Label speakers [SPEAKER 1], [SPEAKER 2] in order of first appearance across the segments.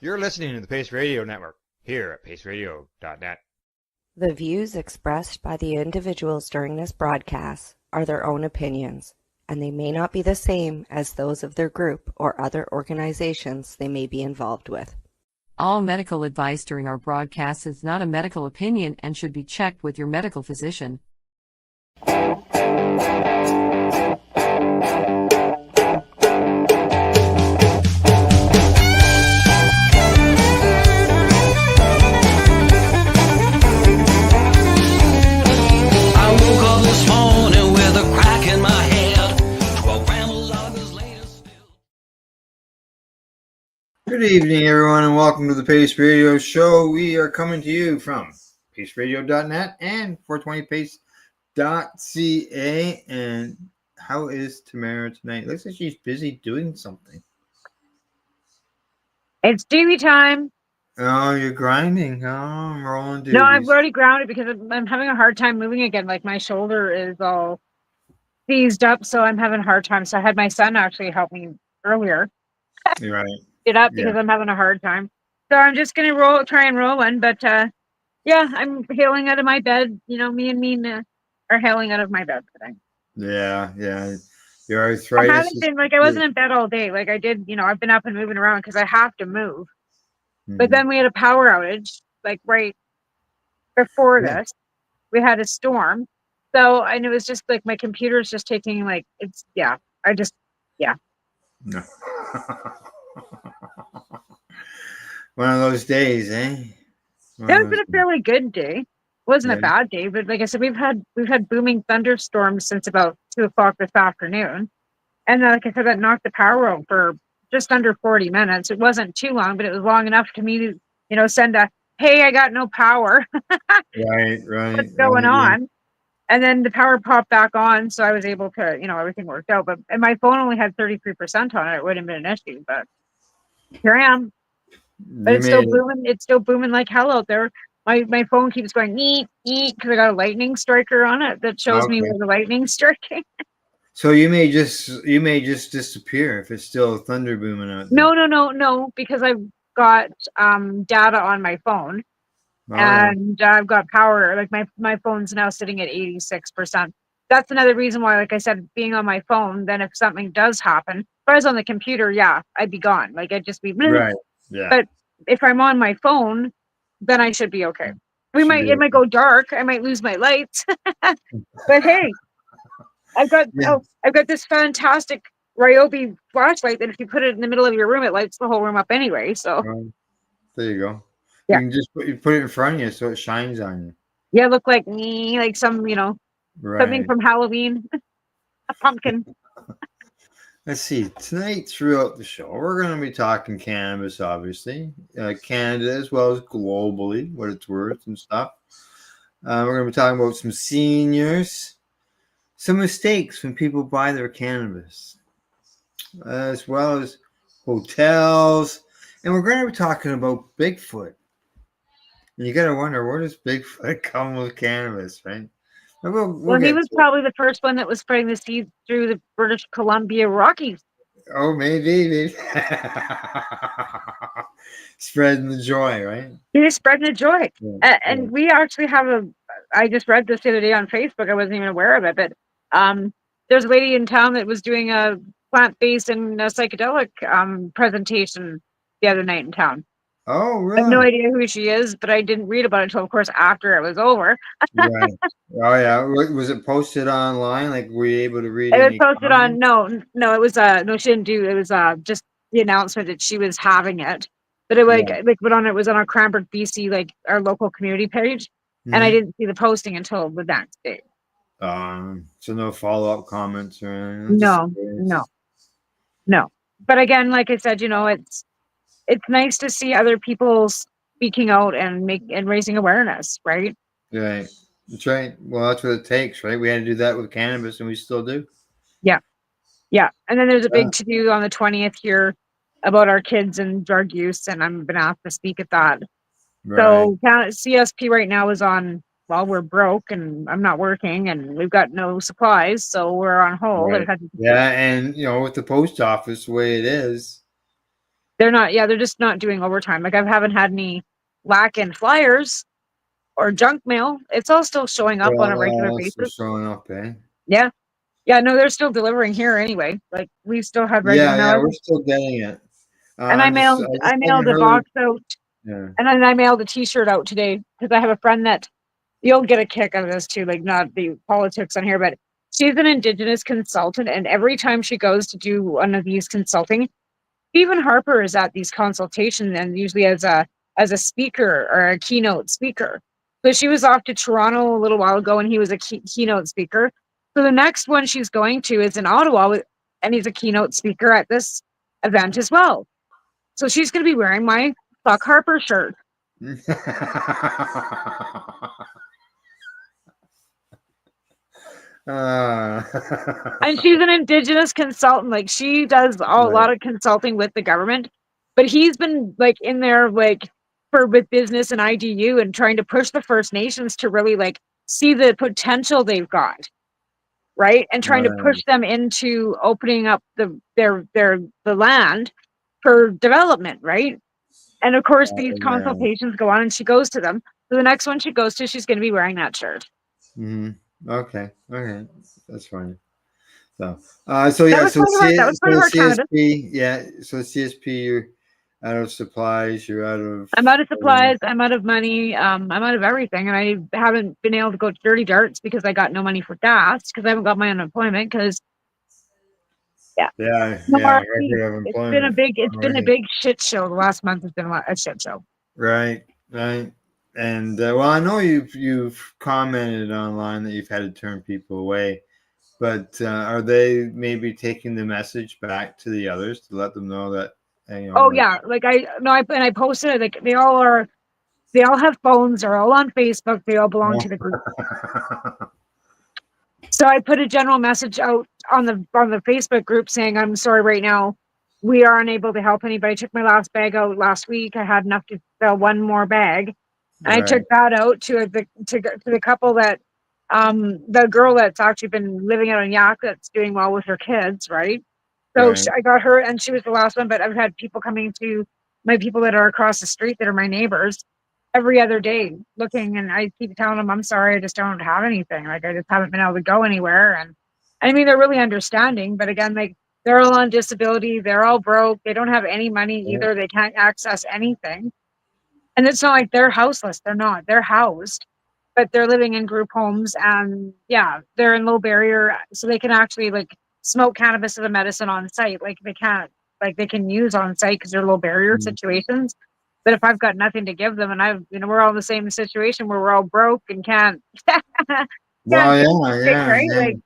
[SPEAKER 1] You're listening to the Pace Radio Network here at paceradio.net.
[SPEAKER 2] The views expressed by the individuals during this broadcast are their own opinions, and they may not be the same as those of their group or other organizations they may be involved with.
[SPEAKER 3] All medical advice during our broadcast is not a medical opinion and should be checked with your medical physician.
[SPEAKER 1] Good evening, everyone, and welcome to the Pace Radio Show. We are coming to you from paceradio.net and 420pace.ca. And how is Tamara tonight? Looks like she's busy doing something.
[SPEAKER 4] It's dooby time.
[SPEAKER 1] Oh, you're grinding. Oh, I'm rolling doobies.
[SPEAKER 4] No, I've already grounded because I'm having a hard time moving again. Like my shoulder is all seized up, so I'm having a hard time. So I had my son actually help me earlier.
[SPEAKER 1] You're right.
[SPEAKER 4] Get up because I'm having a hard time. So I'm just gonna try and roll one. But yeah, I'm hailing out of my bed. You know, me and Mina are hailing out of my bed today.
[SPEAKER 1] Yeah. Your arthritis.
[SPEAKER 4] I haven't been I wasn't in bed all day. Like I did, I've been up and moving around because I have to move. Mm-hmm. But then we had a power outage, like right before this. We had a storm. So, and it was just like my computer's just taking No.
[SPEAKER 1] One of those days, eh?
[SPEAKER 4] It's been a fairly good day. It wasn't a bad day, but like I said, we've had booming thunderstorms since about 2:00 this afternoon. And then, like I said, that knocked the power out for just under 40 minutes. It wasn't too long, but it was long enough to me to, send a, hey, I got no power.
[SPEAKER 1] Right.
[SPEAKER 4] What's going on? And then the power popped back on, so I was able to, everything worked out. And my phone only had 33% on it. It wouldn't have been an issue, but here I am. But it's still booming. It's still booming like hell out there. My phone keeps going eek because I got a lightning striker on it that shows me where the lightning's striking.
[SPEAKER 1] So you may just disappear if it's still thunder booming out there.
[SPEAKER 4] No, because I've got data on my phone. And I've got power. Like my phone's now sitting at 86%. That's another reason why, like I said, being on my phone, then if something does happen, if I was on the computer, I'd be gone. Like I'd just be
[SPEAKER 1] right. Yeah.
[SPEAKER 4] But if I'm on my phone, then I should be okay. It might go dark. I might lose my lights. But hey, I've got this fantastic Ryobi flashlight that if you put it in the middle of your room, it lights the whole room up anyway. So
[SPEAKER 1] there you go.
[SPEAKER 4] Yeah.
[SPEAKER 1] You can just put it in front of you so it shines on you.
[SPEAKER 4] Yeah, look like me, like some, something from Halloween. A pumpkin.
[SPEAKER 1] Let's see. Tonight, throughout the show, we're going to be talking cannabis, obviously. Canada as well as globally, what it's worth and stuff. We're going to be talking about some seniors, some mistakes when people buy their cannabis, as well as hotels. And we're going to be talking about Bigfoot. And you got to wonder, where does Bigfoot come with cannabis, right?
[SPEAKER 4] Well, he was probably the first one that was spreading the seeds through the British Columbia Rockies.
[SPEAKER 1] Oh, maybe. Spreading the joy, right?
[SPEAKER 4] He was spreading the joy.
[SPEAKER 1] And
[SPEAKER 4] we actually have I just read this the other day on Facebook. I wasn't even aware of it, but there's a lady in town that was doing a plant-based and psychedelic presentation the other night in town.
[SPEAKER 1] Oh, really?
[SPEAKER 4] I have no idea who she is, but I didn't read about it until, of course, after it was over.
[SPEAKER 1] Right. Oh, yeah. Was it posted online? Like, were you able to read
[SPEAKER 4] it? It was posted on, no, it was, no, she didn't do, it was just the announcement that she was having it. But it it was on our Cranbrook, BC, like our local community page. Mm-hmm. And I didn't see the posting until the next day.
[SPEAKER 1] So no follow-up comments or anything?
[SPEAKER 4] No. But again, like I said, it's nice to see other people speaking out and raising awareness, right?
[SPEAKER 1] Right. That's right. Well, that's what it takes, right? We had to do that with cannabis, and we still do.
[SPEAKER 4] Yeah. And then there's a big to-do on the 20th here about our kids and drug use, and I'm been asked to speak at that. Right. So CSP right now is on, we're broke, and I'm not working, and we've got no supplies, so we're on hold.
[SPEAKER 1] Right. Yeah, and with the post office the way it is,
[SPEAKER 4] They're not, yeah, they're just not doing overtime. Like I haven't had any lack in flyers or junk mail. It's all still showing up on a regular
[SPEAKER 1] Well, it's
[SPEAKER 4] basis.
[SPEAKER 1] just showing up, eh?
[SPEAKER 4] Yeah. Yeah, no, they're still delivering here anyway. Like we still had regular
[SPEAKER 1] Yeah,
[SPEAKER 4] mail.
[SPEAKER 1] we're still getting it.
[SPEAKER 4] And
[SPEAKER 1] I just
[SPEAKER 4] I
[SPEAKER 1] haven't
[SPEAKER 4] mailed a
[SPEAKER 1] heard.
[SPEAKER 4] box out,
[SPEAKER 1] Yeah.
[SPEAKER 4] and then I mailed a T-shirt out today because I have a friend that you'll get a kick out of this too. Like not the politics on here, but she's an Indigenous consultant, and every time she goes to do one of these consulting, Stephen Harper is at these consultations and usually as a speaker or a keynote speaker. So she was off to Toronto a little while ago, and he was a keynote speaker. So the next one she's going to is in Ottawa, and he's a keynote speaker at this event as well. So she's going to be wearing my Fuck Harper shirt. And she's an Indigenous consultant. Like she does a lot of consulting with the government, but he's been like in there like with business and IDU and trying to push the First Nations to really like see the potential they've got, right? And trying to push them into opening up the land for development, right? And of course, these consultations go on, and she goes to them. So the next one she goes to, she's going to be wearing that shirt.
[SPEAKER 1] Okay, that's fine. So,
[SPEAKER 4] That was part of our candidate.
[SPEAKER 1] CSP, yeah. So CSP, you're out of supplies. You're out of.
[SPEAKER 4] I'm out of supplies. I'm out of money. I'm out of everything, and I haven't been able to go to Dirty Darts because I got no money for gas because I haven't got my unemployment because.
[SPEAKER 1] Record of employment.
[SPEAKER 4] It's been a big shit show. The last month has been a shit show.
[SPEAKER 1] Right. And well, I know you've commented online that you've had to turn people away, but are they maybe taking the message back to the others to let them know that?
[SPEAKER 4] Yeah, like I posted it. Like they all have phones. They're all on Facebook. They all belong to the group. So I put a general message out on the Facebook group saying, I'm sorry right now, we are unable to help anybody. I took my last bag out last week. I had enough to fill one more bag. And I took that out to the couple that the girl that's actually been living out in Yak that's doing well with her kids, right? So I got her, and she was the last one, but I've had people coming to my people that are across the street that are my neighbors every other day looking, and I keep telling them, I'm sorry, I just don't have anything. Like I just haven't been able to go anywhere. And I mean, they're really understanding, but again, like they're all on disability. They're all broke. They don't have any money either. They can't access anything. And it's not like they're houseless. They're not. They're housed, but they're living in group homes, and they're in low barrier, so they can actually like smoke cannabis as a medicine on site. Like they can't, like they can use on site because they're low barrier situations. But if I've got nothing to give them, and we're all in the same situation where we're all broke and can't. Right? Like,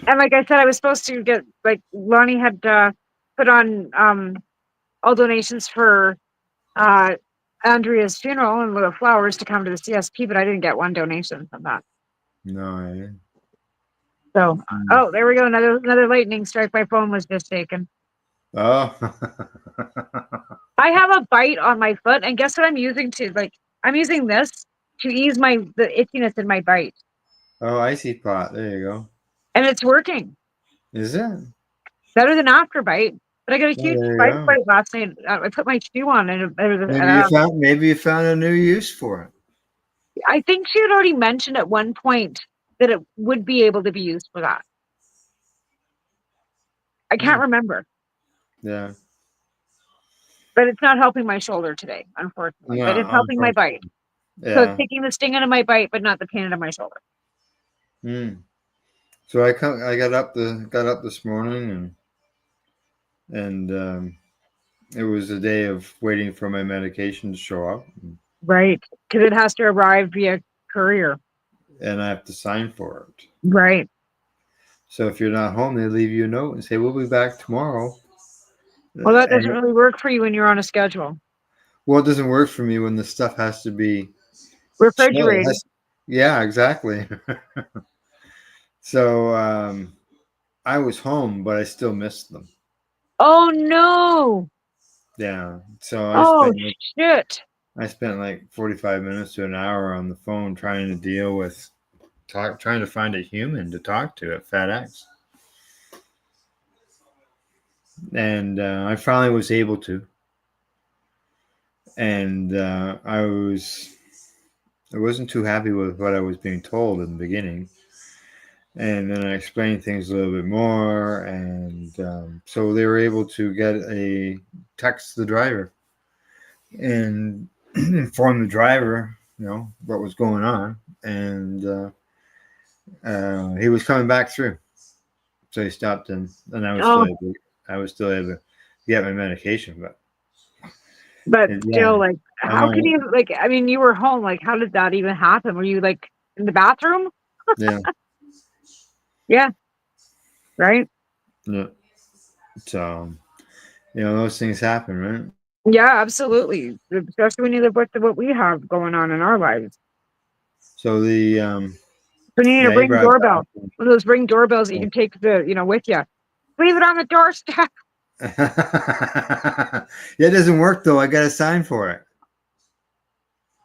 [SPEAKER 4] and like I said, I was supposed to get, like Lonnie had put on all donations for Andrea's funeral and little flowers to come to the CSP, but I didn't get one donation from that.
[SPEAKER 1] No.
[SPEAKER 4] So, there we go. Another lightning strike. My phone was just taken.
[SPEAKER 1] Oh.
[SPEAKER 4] I have a bite on my foot, and guess what I'm using I'm using this to ease the itchiness in my bite.
[SPEAKER 1] Oh, icy pot. There you go.
[SPEAKER 4] And it's working.
[SPEAKER 1] Is it?
[SPEAKER 4] Better than Afterbite. But I got a huge bite last night. I put my shoe on, and
[SPEAKER 1] maybe you found a new use for it.
[SPEAKER 4] I think she had already mentioned at one point that it would be able to be used for that. I can't remember.
[SPEAKER 1] Yeah.
[SPEAKER 4] But it's not helping my shoulder today, unfortunately. But it's helping my bite. Yeah. So it's taking the sting out of my bite, but not the pain out of my shoulder.
[SPEAKER 1] So I got up this morning, and it was a day of waiting for my medication to show up.
[SPEAKER 4] Right, because it has to arrive via courier.
[SPEAKER 1] And I have to sign for it.
[SPEAKER 4] Right.
[SPEAKER 1] So if you're not home, they leave you a note and say, we'll be back tomorrow.
[SPEAKER 4] Well, that doesn't really work for you when you're on a schedule.
[SPEAKER 1] Well, it doesn't work for me when the stuff has to be
[SPEAKER 4] refrigerated.
[SPEAKER 1] Yeah, exactly. So I was home, but I still missed them.
[SPEAKER 4] Oh, no.
[SPEAKER 1] Yeah. So I spent like 45 minutes to an hour on the phone trying to deal with trying to find a human to talk to at FedEx. And I finally was able to. and I wasn't too happy with what I was being told in the beginning. And then I explained things a little bit more, and so they were able to get a text the driver and inform the driver, what was going on, and he was coming back through. So he stopped him, and
[SPEAKER 4] Oh,
[SPEAKER 1] I was still able to get my medication,
[SPEAKER 4] but
[SPEAKER 1] yeah,
[SPEAKER 4] still, like,
[SPEAKER 1] I'm
[SPEAKER 4] how can
[SPEAKER 1] on,
[SPEAKER 4] you, like, I mean, you were home. Like, how did that even happen? Were you, like, in the bathroom?
[SPEAKER 1] yeah,
[SPEAKER 4] Yeah, right?
[SPEAKER 1] yeah. So those things happen, right?
[SPEAKER 4] Yeah, absolutely. Especially when you live with what we have going on in our lives.
[SPEAKER 1] So the
[SPEAKER 4] So you need a
[SPEAKER 1] yeah, you
[SPEAKER 4] Ring
[SPEAKER 1] brought
[SPEAKER 4] doorbell.
[SPEAKER 1] that
[SPEAKER 4] One of those Ring doorbells that you
[SPEAKER 1] up.
[SPEAKER 4] can take with you. Leave it on the doorstep.
[SPEAKER 1] Yeah, it doesn't work though. I got a sign for it.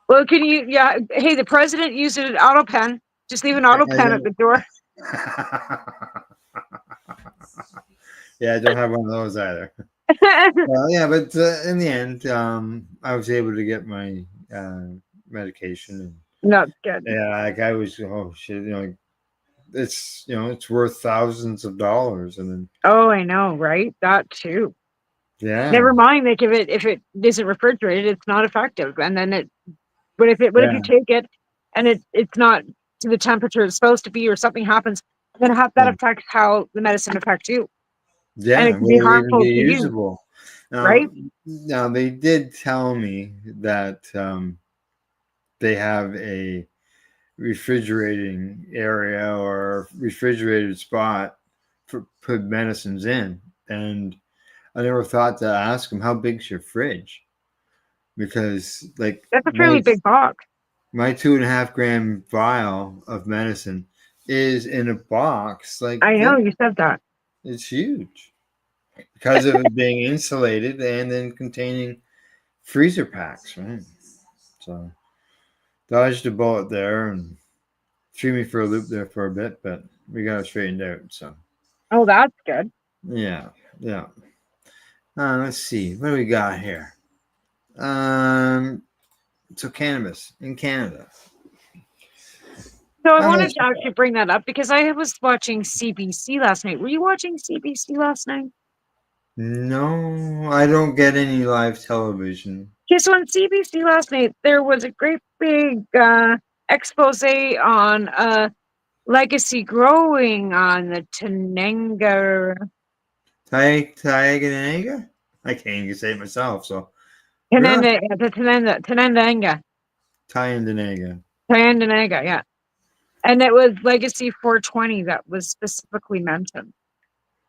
[SPEAKER 4] Well, can you? Yeah. Hey, the president used an auto pen. Just leave an auto pen at the door.
[SPEAKER 1] Yeah, I don't have one of those either. Well, yeah, but in the end, I was able to get my medication, and
[SPEAKER 4] That's good.
[SPEAKER 1] yeah, like I was, oh shit, it's worth thousands of dollars, and then
[SPEAKER 4] Oh, I know, right? That too.
[SPEAKER 1] yeah,
[SPEAKER 4] Never mind. Like if it isn't refrigerated, it's not effective. And then it. What if
[SPEAKER 1] yeah,
[SPEAKER 4] you take it and it's not to the temperature it's supposed to be, or something happens, then that
[SPEAKER 1] yeah,
[SPEAKER 4] affects how the medicine affects you, and
[SPEAKER 1] yeah.
[SPEAKER 4] it can be
[SPEAKER 1] Will it even be
[SPEAKER 4] harmful to you,
[SPEAKER 1] usable?
[SPEAKER 4] right?
[SPEAKER 1] Now they did tell me that they have a refrigerating area or refrigerated spot for put medicines in, and I never thought to ask them how big's your fridge, because like
[SPEAKER 4] That's a fairly big box.
[SPEAKER 1] my 2.5 gram vial of medicine is in a box like
[SPEAKER 4] I
[SPEAKER 1] this.
[SPEAKER 4] know you said that.
[SPEAKER 1] It's huge because of it being insulated and then containing freezer packs, right? So dodged a bullet there and threw me for a loop there for a bit, but we got it straightened out. So
[SPEAKER 4] Oh, that's good.
[SPEAKER 1] yeah, yeah. Let's see, what do we got here? Um, so cannabis in Canada.
[SPEAKER 4] So I
[SPEAKER 1] Uh,
[SPEAKER 4] wanted to actually bring that up because I was watching CBC last night. Were you watching CBC last night?
[SPEAKER 1] no, I don't get any live television.
[SPEAKER 4] Okay, so on CBC last night there was a great big expose on legacy growing on the Tenanga.
[SPEAKER 1] Tiaganaga? I can't even say it myself. So really,
[SPEAKER 4] Tenanga,
[SPEAKER 1] Tiaganaga.
[SPEAKER 4] Tenanga, yeah. And it was Legacy 420 that was specifically mentioned,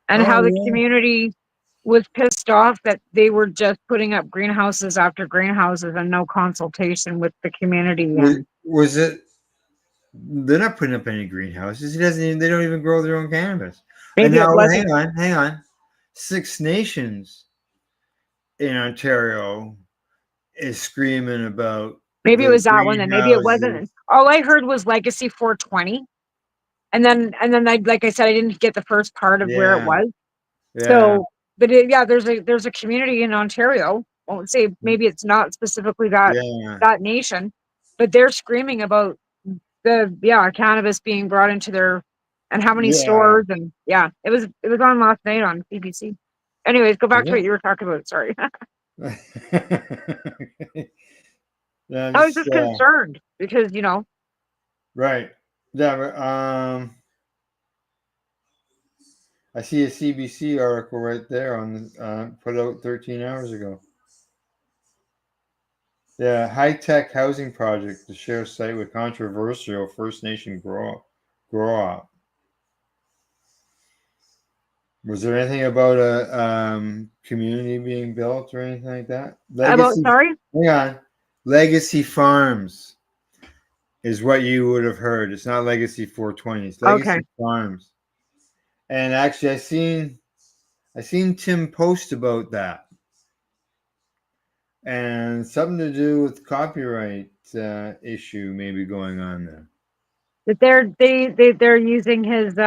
[SPEAKER 4] and
[SPEAKER 1] Oh
[SPEAKER 4] how the
[SPEAKER 1] yeah.
[SPEAKER 4] community was pissed off that they were just putting up greenhouses after greenhouses and no consultation with the community. And
[SPEAKER 1] Was it? They're not putting up any greenhouses. He doesn't. Even, they don't even grow their own cannabis. And
[SPEAKER 4] maybe it
[SPEAKER 1] now,
[SPEAKER 4] wasn't.
[SPEAKER 1] hang on. Six Nations in Ontario is screaming about
[SPEAKER 4] Maybe it
[SPEAKER 1] the
[SPEAKER 4] was that one. Then maybe it
[SPEAKER 1] greenhouses.
[SPEAKER 4] wasn't. All I heard was Legacy 420, and then like I said, I didn't get the first part of where it
[SPEAKER 1] Yeah,
[SPEAKER 4] was.
[SPEAKER 1] yeah,
[SPEAKER 4] So, but yeah, there's a community in Ontario. I won't say maybe it's not specifically
[SPEAKER 1] yeah,
[SPEAKER 4] that nation, but they're screaming about the cannabis being brought into their, and how many
[SPEAKER 1] yeah.
[SPEAKER 4] stores, and yeah, it was on last night on CBC. Anyways, go back to
[SPEAKER 1] Yeah.
[SPEAKER 4] what you were talking about. Sorry.
[SPEAKER 1] Yeah,
[SPEAKER 4] I was
[SPEAKER 1] just
[SPEAKER 4] just concerned because
[SPEAKER 1] right. Yeah, I see a CBC article right there on put out 13 hours ago. Yeah, high tech housing project to share site with controversial First Nation grow up. Was there anything about a community being built or anything like that?
[SPEAKER 4] about, sorry.
[SPEAKER 1] Hang on, Legacy Farms is what you would have heard. It's not Legacy 420. It's
[SPEAKER 4] Okay.
[SPEAKER 1] Legacy Farms. And actually, I seen Tim post about that, and something to do with copyright issue maybe going on there.
[SPEAKER 4] That they're using his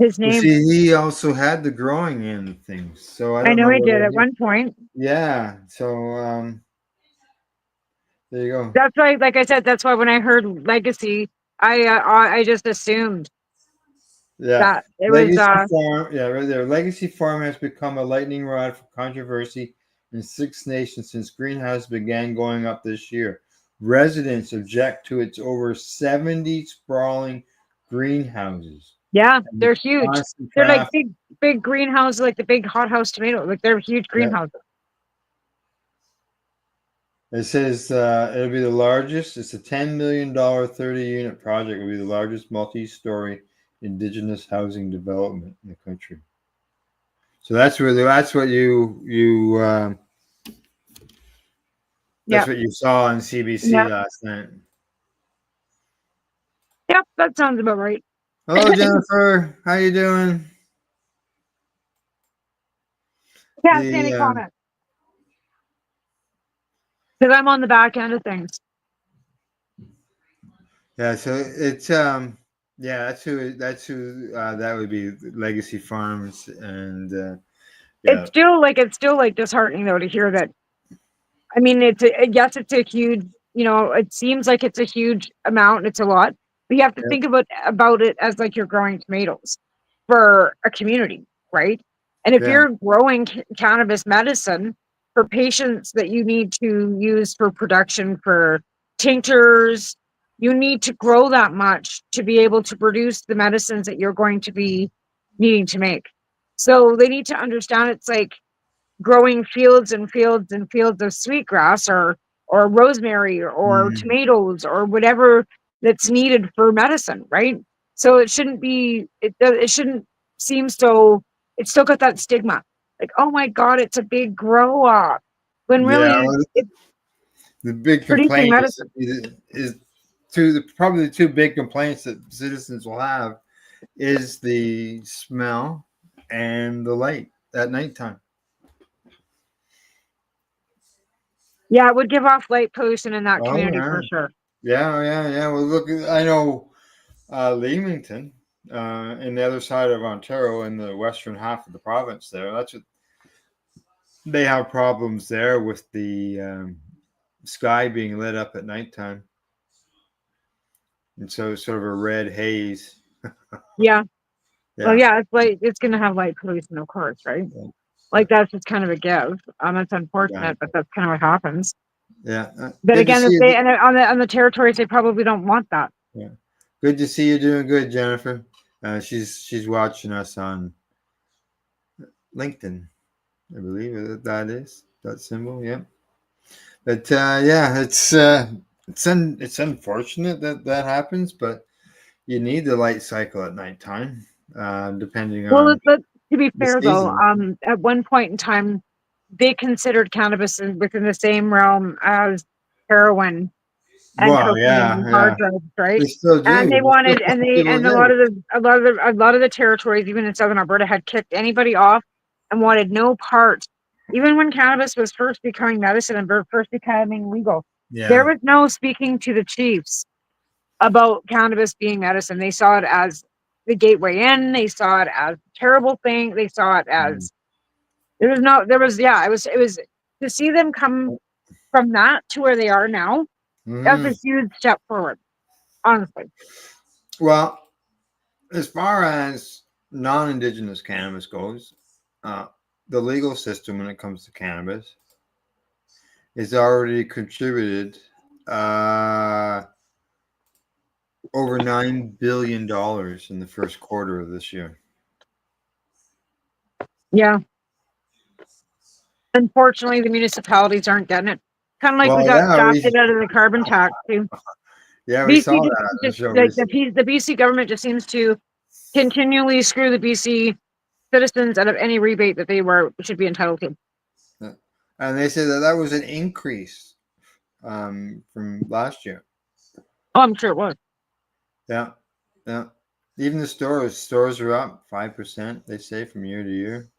[SPEAKER 4] His
[SPEAKER 1] Well,
[SPEAKER 4] name,
[SPEAKER 1] see, he also had the growing end of things, so I
[SPEAKER 4] I
[SPEAKER 1] don't
[SPEAKER 4] know
[SPEAKER 1] know
[SPEAKER 4] he did
[SPEAKER 1] whether
[SPEAKER 4] at
[SPEAKER 1] he.
[SPEAKER 4] one point.
[SPEAKER 1] Yeah, so there you go.
[SPEAKER 4] That's why, like I said, that's why when I heard legacy, I just assumed
[SPEAKER 1] Yeah,
[SPEAKER 4] that it was
[SPEAKER 1] Legacy Farm. Yeah, right there. Legacy Farm has become a lightning rod for controversy in 6 nations since greenhouses began going up this year. Residents object to its over 70 sprawling greenhouses
[SPEAKER 4] yeah,
[SPEAKER 1] and the
[SPEAKER 4] they're huge.
[SPEAKER 1] constant
[SPEAKER 4] They're like
[SPEAKER 1] traffic.
[SPEAKER 4] big greenhouses, like the big hothouse tomato. Like they're huge
[SPEAKER 1] Yeah.
[SPEAKER 4] greenhouses.
[SPEAKER 1] It says it'll be the largest. It's a $10 million 30-unit project. It'll be the largest multi-story indigenous housing development in the country. So that's what
[SPEAKER 4] Yeah,
[SPEAKER 1] you saw on CBC
[SPEAKER 4] yeah,
[SPEAKER 1] last night.
[SPEAKER 4] yep. That sounds about right.
[SPEAKER 1] Hello, Jennifer. How you doing?
[SPEAKER 4] Can't see any
[SPEAKER 1] The
[SPEAKER 4] comment because I'm on the back end of things.
[SPEAKER 1] yeah. So it's yeah. That's who that would be Legacy Farms and yeah.
[SPEAKER 4] It's still like disheartening though to hear that. I mean, yes, it's a huge. You know, it seems like it's a huge amount. It's a lot, but you have to
[SPEAKER 1] Yep,
[SPEAKER 4] think about it as like you're growing tomatoes for a community, right? And if
[SPEAKER 1] yeah.
[SPEAKER 4] you're growing cannabis medicine for patients that you need to use for production for tinctures, you need to grow that much to be able to produce the medicines that you're going to be needing to make. So they need to understand it's like growing fields and fields and fields of sweetgrass or rosemary or
[SPEAKER 1] Mm,
[SPEAKER 4] tomatoes or whatever that's needed for medicine, right? So it shouldn't be it shouldn't seem so. It's still got that stigma, like, oh my god, it's a big grow up, when
[SPEAKER 1] yeah.
[SPEAKER 4] really
[SPEAKER 1] Well,
[SPEAKER 4] it's
[SPEAKER 1] the big
[SPEAKER 4] producing
[SPEAKER 1] complaint
[SPEAKER 4] medicine.
[SPEAKER 1] is probably the two big complaints that citizens will have is the smell and the light at nighttime.
[SPEAKER 2] Yeah, it would give off light pollution in that
[SPEAKER 1] Oh
[SPEAKER 2] community
[SPEAKER 1] yeah,
[SPEAKER 2] for sure.
[SPEAKER 1] yeah. Well, look, I know Leamington, in the other side of Ontario, in the western half of the province. There, that's what they have problems there with the sky being lit up at nighttime, and so it's sort of a red haze.
[SPEAKER 2] Yeah. Well,
[SPEAKER 1] Yeah,
[SPEAKER 2] yeah, it's like it's gonna have light pollution, of course, right?
[SPEAKER 1] yeah,
[SPEAKER 2] Like that's just kind of a give. It's unfortunate, but
[SPEAKER 1] exactly.
[SPEAKER 2] that's kind of what happens.
[SPEAKER 1] Yeah.
[SPEAKER 2] But
[SPEAKER 1] Good to
[SPEAKER 2] again,
[SPEAKER 1] see
[SPEAKER 2] if
[SPEAKER 1] you.
[SPEAKER 2] they and on the territories, they probably don't want that.
[SPEAKER 1] Yeah. Good to see you doing good, Jennifer. She's watching us on LinkedIn, I believe that is that symbol. Yeah. But yeah, it's unfortunate that that happens, but you need the light cycle at nighttime, depending
[SPEAKER 2] Well,
[SPEAKER 1] on
[SPEAKER 2] to be
[SPEAKER 1] the
[SPEAKER 2] fair though,
[SPEAKER 1] season.
[SPEAKER 2] at one point in time, they considered cannabis within the same realm as heroin and
[SPEAKER 1] Well,
[SPEAKER 2] cocaine
[SPEAKER 1] yeah,
[SPEAKER 2] and hard
[SPEAKER 1] yeah,
[SPEAKER 2] drugs, right?
[SPEAKER 1] they still
[SPEAKER 2] And
[SPEAKER 1] do.
[SPEAKER 2] they
[SPEAKER 1] There's still
[SPEAKER 2] wanted,
[SPEAKER 1] some people
[SPEAKER 2] and
[SPEAKER 1] do.
[SPEAKER 2] a lot of the territories, even in southern Alberta, had kicked anybody off and wanted no part. Even when cannabis was first becoming medicine and first becoming legal, there
[SPEAKER 1] Yeah.
[SPEAKER 2] was no speaking to the chiefs about cannabis being medicine. They saw it as the gateway in. They saw it as a terrible thing. They saw it as it was to see them come from that to where they are now. That's
[SPEAKER 1] Hmm.
[SPEAKER 2] a huge step forward, honestly.
[SPEAKER 1] Well, as far as non-indigenous cannabis goes, uh, the legal system when it comes to cannabis has already contributed uh, over $9 billion in the first quarter of this year.
[SPEAKER 2] Yeah. Unfortunately, the municipalities aren't getting it. Kind of like we
[SPEAKER 1] Well,
[SPEAKER 2] got
[SPEAKER 1] yeah,
[SPEAKER 2] drafted out of the carbon tax too.
[SPEAKER 1] we
[SPEAKER 2] BC
[SPEAKER 1] saw that on the
[SPEAKER 2] just
[SPEAKER 1] show
[SPEAKER 2] like
[SPEAKER 1] recently.
[SPEAKER 2] the BC government just seems to continually screw the BC citizens out of any rebate that they were should be entitled to.
[SPEAKER 1] Yeah. And they said that that was an increase from last year.
[SPEAKER 2] Oh, I'm sure it was.
[SPEAKER 1] Yeah, yeah. Even the stores are up 5%. They say from year to year.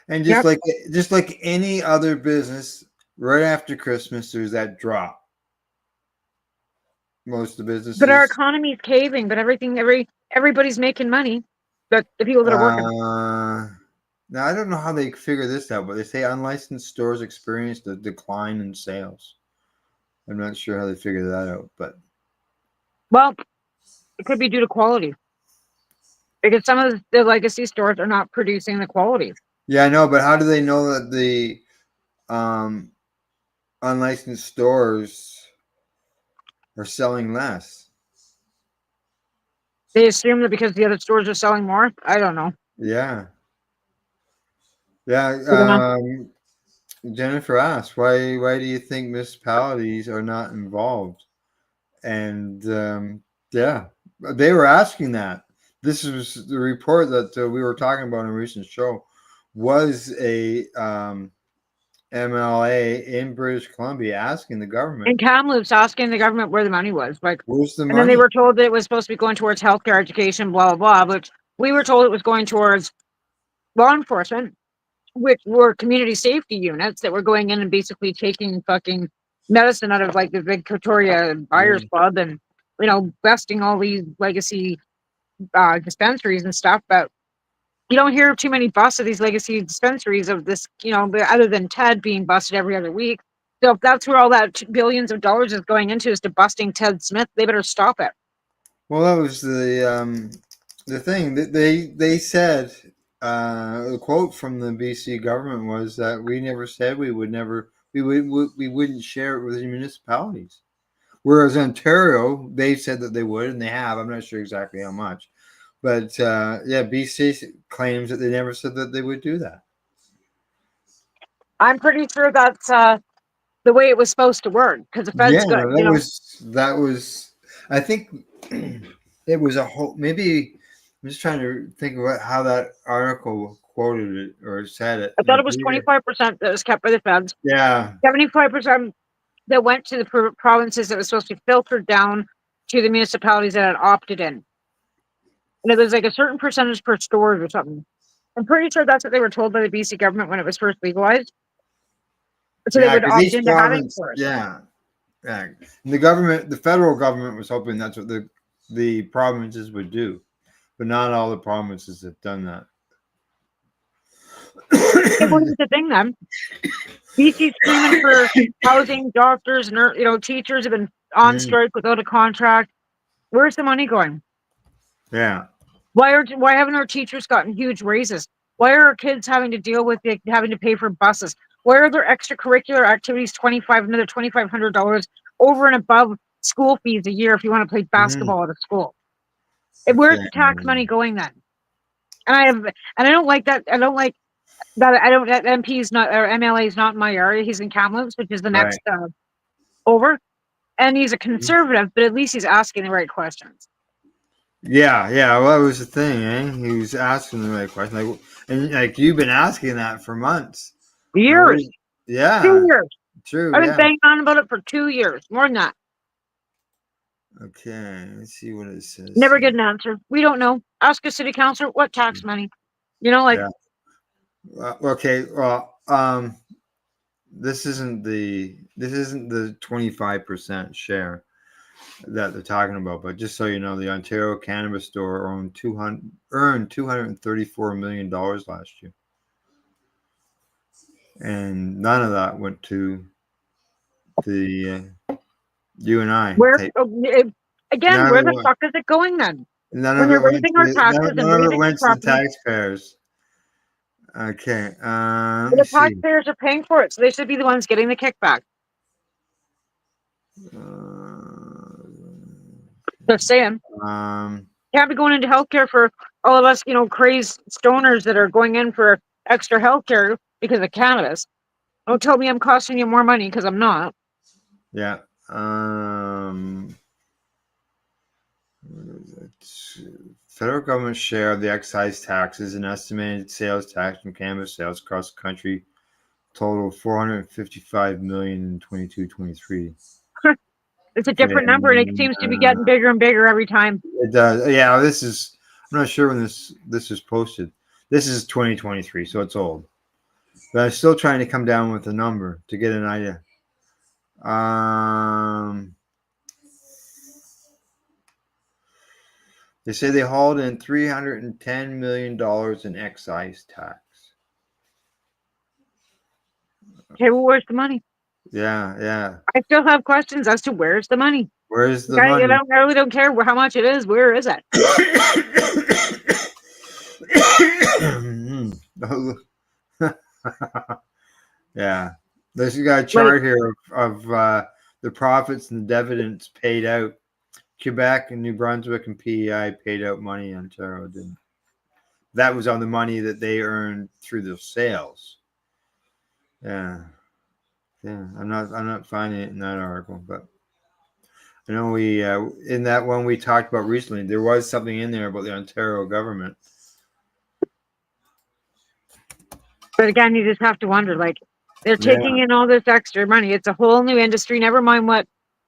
[SPEAKER 1] And
[SPEAKER 2] Yep.
[SPEAKER 1] just like any other business, right after Christmas, there's that drop. Most of the
[SPEAKER 2] But our
[SPEAKER 1] businesses,
[SPEAKER 2] economy's caving. But everything,
[SPEAKER 4] everybody's making money. But the people that are working.
[SPEAKER 1] Now, I don't know how they figure this out, but they say unlicensed stores experienced a decline in sales. I'm not sure how they figure that out, but
[SPEAKER 4] Well, it could be due to quality. Because some of the legacy stores are not producing the quality.
[SPEAKER 1] yeah, I know. But how do they know that the um, unlicensed stores are selling less?
[SPEAKER 4] They assume that because the other stores are selling more. I don't know.
[SPEAKER 1] Yeah, yeah.
[SPEAKER 4] Yeah.
[SPEAKER 1] Jennifer asked, "Why do you think municipalities are not involved?" And yeah, they were asking that. This was the report that we were talking about in a recent show. Was a MLA in British Columbia asking the government,
[SPEAKER 4] And Kamloops asking the government where the money was. Like,
[SPEAKER 1] "Where's the
[SPEAKER 4] and then they
[SPEAKER 1] money?"
[SPEAKER 4] were told that it was supposed to be going towards healthcare, education, blah, blah, blah. But we were told it was going towards law enforcement, which were community safety units that were going in and basically taking fucking medicine out of like the Victoria Buyers
[SPEAKER 1] Yeah.
[SPEAKER 4] Club and, besting all these legacy dispensaries and stuff. But you don't hear too many busts of these legacy dispensaries of this, other than Ted being busted every other week. So if that's where all that billions of dollars is going into is to busting Ted Smith, they better stop it.
[SPEAKER 1] Well, that was the thing that they said. A quote from the BC government was that we never said we wouldn't share it with the municipalities. Whereas Ontario, they said that they would, and they have. I'm not sure exactly how much, but yeah, BC claims that they never said that they would do that.
[SPEAKER 4] I'm pretty sure that's the way it was supposed to work because the
[SPEAKER 1] Yeah,
[SPEAKER 4] feds got,
[SPEAKER 1] that was. I think it was a whole. Maybe I'm just trying to think about how that article quoted it or said it.
[SPEAKER 4] I thought it was 25% that was kept by the feds,
[SPEAKER 1] Yeah.
[SPEAKER 4] 75% that went to the provinces that was supposed to be filtered down to the municipalities that had opted in. And it was like a certain percentage per store or something. I'm pretty sure that's what they were told by the BC government when it was first legalized. So they
[SPEAKER 1] Yeah,
[SPEAKER 4] would
[SPEAKER 1] because
[SPEAKER 4] opt
[SPEAKER 1] each
[SPEAKER 4] into having
[SPEAKER 1] province,
[SPEAKER 4] stores.
[SPEAKER 1] yeah, yeah. And the federal government was hoping that's what the provinces would do, but not all the provinces have done that.
[SPEAKER 4] It wasn't the thing then. BC's screaming for housing, doctors, teachers have been on
[SPEAKER 1] Mm,
[SPEAKER 4] strike without a contract. Where's the money going?
[SPEAKER 1] yeah,
[SPEAKER 4] Why haven't our teachers gotten huge raises? Why are our kids having to deal with having to pay for buses? Why are there extracurricular activities another $2,500 over and above school fees a year if you want to play
[SPEAKER 1] mhm.
[SPEAKER 4] basketball at a school? And where's
[SPEAKER 1] Okay.
[SPEAKER 4] the tax money going then? And I don't like that. I don't like that. I don't. That MP is not, or MLA is not in my area. He's in Kamloops, which is the
[SPEAKER 1] Right.
[SPEAKER 4] next over, and he's a
[SPEAKER 1] Mhm.
[SPEAKER 4] conservative, but at least he's asking the right questions.
[SPEAKER 1] Yeah, yeah. Well, that was the thing, eh? He was asking the right question, and like you've been asking that for months.
[SPEAKER 4] Years,
[SPEAKER 1] Nobody.
[SPEAKER 4] 2
[SPEAKER 1] Yeah,
[SPEAKER 4] years.
[SPEAKER 1] true.
[SPEAKER 4] I've been
[SPEAKER 1] Yeah.
[SPEAKER 4] banging on about it for 2 years, more than that.
[SPEAKER 1] Okay. Let's see what it says
[SPEAKER 4] Never get
[SPEAKER 1] here.
[SPEAKER 4] an answer. We don't know. Ask a city councilor what tax money. Like
[SPEAKER 1] Yeah. Okay. Well, this isn't the 25% share that they're talking about, but just so you know, the Ontario Cannabis Store earned $234 million last year, and none of that went to the you and I
[SPEAKER 4] where
[SPEAKER 1] type.
[SPEAKER 4] again,
[SPEAKER 1] None of
[SPEAKER 4] where
[SPEAKER 1] it
[SPEAKER 4] the
[SPEAKER 1] went.
[SPEAKER 4] fuck is it going then?
[SPEAKER 1] None
[SPEAKER 4] When
[SPEAKER 1] of
[SPEAKER 4] they're
[SPEAKER 1] it went
[SPEAKER 4] raising our
[SPEAKER 1] to.
[SPEAKER 4] taxes and
[SPEAKER 1] None of it
[SPEAKER 4] raising
[SPEAKER 1] went to the
[SPEAKER 4] property,
[SPEAKER 1] taxpayers. Okay. Let me
[SPEAKER 4] the
[SPEAKER 1] see.
[SPEAKER 4] taxpayers are paying for it, so they should be the ones getting the kickback. They're saying
[SPEAKER 1] Um.
[SPEAKER 4] can't be going into healthcare for all of us, crazed stoners that are going in for extra healthcare because of cannabis. Don't tell me I'm costing you more money because I'm not.
[SPEAKER 1] Yeah. Federal government share of the excise taxes and estimated sales tax from cannabis sales across the country totaled $455 million in 22-23.
[SPEAKER 4] It's a
[SPEAKER 1] Okay,
[SPEAKER 4] different number, and it seems to be getting bigger and bigger every time.
[SPEAKER 1] it does. Yeah, this is. I'm not sure when this is posted. This is 2023, so it's old. But I'm still trying to come down with a number to get an idea. Um. They say they hauled in $310 million in excise tax.
[SPEAKER 4] Okay, well, where's the money?
[SPEAKER 1] Yeah.
[SPEAKER 4] I still have questions as to where's the money.
[SPEAKER 1] Where's the
[SPEAKER 4] I
[SPEAKER 1] money?
[SPEAKER 4] really don't care how much it is. Where is it?
[SPEAKER 1] Yeah. There's got a
[SPEAKER 4] Like,
[SPEAKER 1] chart here of the profits and the dividends paid out. Quebec and New Brunswick and PEI paid out money. Ontario didn't. That was on the money that they earned through the sales. Yeah. I'm not finding it in that article, but I know we in that one we talked about recently, there was something in there about the Ontario government.
[SPEAKER 4] but again, you just have to wonder, like, they're
[SPEAKER 1] Yeah.
[SPEAKER 4] taking in all this extra money. It's a whole new industry. Never mind what,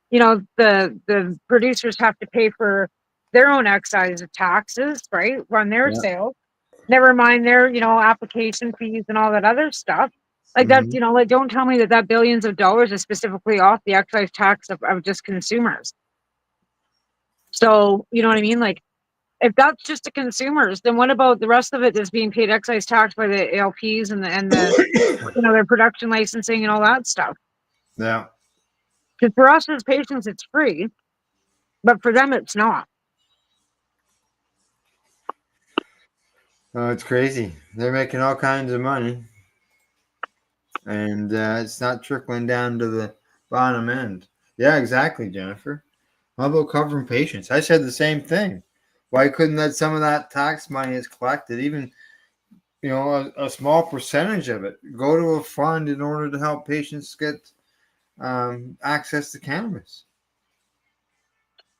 [SPEAKER 4] the producers have to pay for their own excise taxes, right, on their
[SPEAKER 1] Yeah.
[SPEAKER 4] sales. Never mind their, application fees and all that other stuff. Like that's,
[SPEAKER 1] Mhm.
[SPEAKER 4] like, don't tell me that billions of dollars is specifically off the excise tax of just consumers. So, you know what I mean? Like, if that's just the consumers, then what about the rest of it that's being paid excise tax by the ALPs and the their production licensing and all that stuff?
[SPEAKER 1] Yeah.
[SPEAKER 4] Because for us as patients, it's free, but for them, it's not.
[SPEAKER 1] Oh, it's crazy. They're making all kinds of money, and it's not trickling down to the bottom end. Yeah, exactly, Jennifer. How about covering patients? I said the same thing. Why couldn't that some of that tax money is collected, even a small percentage of it, go to a fund in order to help patients get access to cannabis?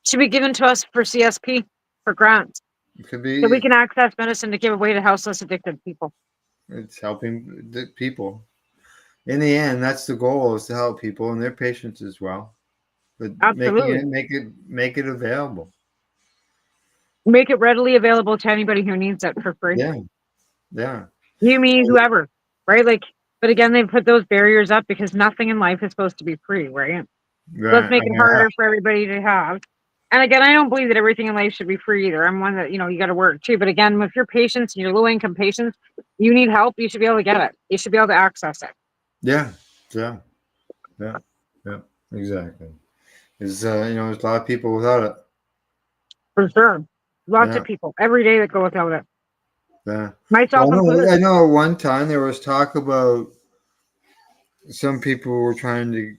[SPEAKER 4] Should be given to us for CSP, for grants,
[SPEAKER 1] It could
[SPEAKER 4] so we
[SPEAKER 1] be.
[SPEAKER 4] can access medicine to give away to houseless addicted people.
[SPEAKER 1] It's helping the people. In the end, that's the goal: is to help people and their patients as well. But
[SPEAKER 4] Absolutely.
[SPEAKER 1] make it available.
[SPEAKER 4] Make it readily available to anybody who needs it for free.
[SPEAKER 1] Yeah.
[SPEAKER 4] You, me, whoever, right? Like, but again, they put those barriers up because nothing in life is supposed to be free, right? Let's
[SPEAKER 1] Right.
[SPEAKER 4] make it harder for everybody to have. And again, I don't believe that everything in life should be free either. I'm one that, you got to work too. But again, if you're patients and you're low income patients, you need help, you should be able to get it. You should be able to access it.
[SPEAKER 1] Yeah. Yeah. Yeah. Yeah. Exactly. There's there's a lot of people without it.
[SPEAKER 4] For sure. Lots
[SPEAKER 1] Yeah.
[SPEAKER 4] of people every day that go without it.
[SPEAKER 1] Yeah.
[SPEAKER 4] Myself included.
[SPEAKER 1] I know at one time there was talk about some people were trying to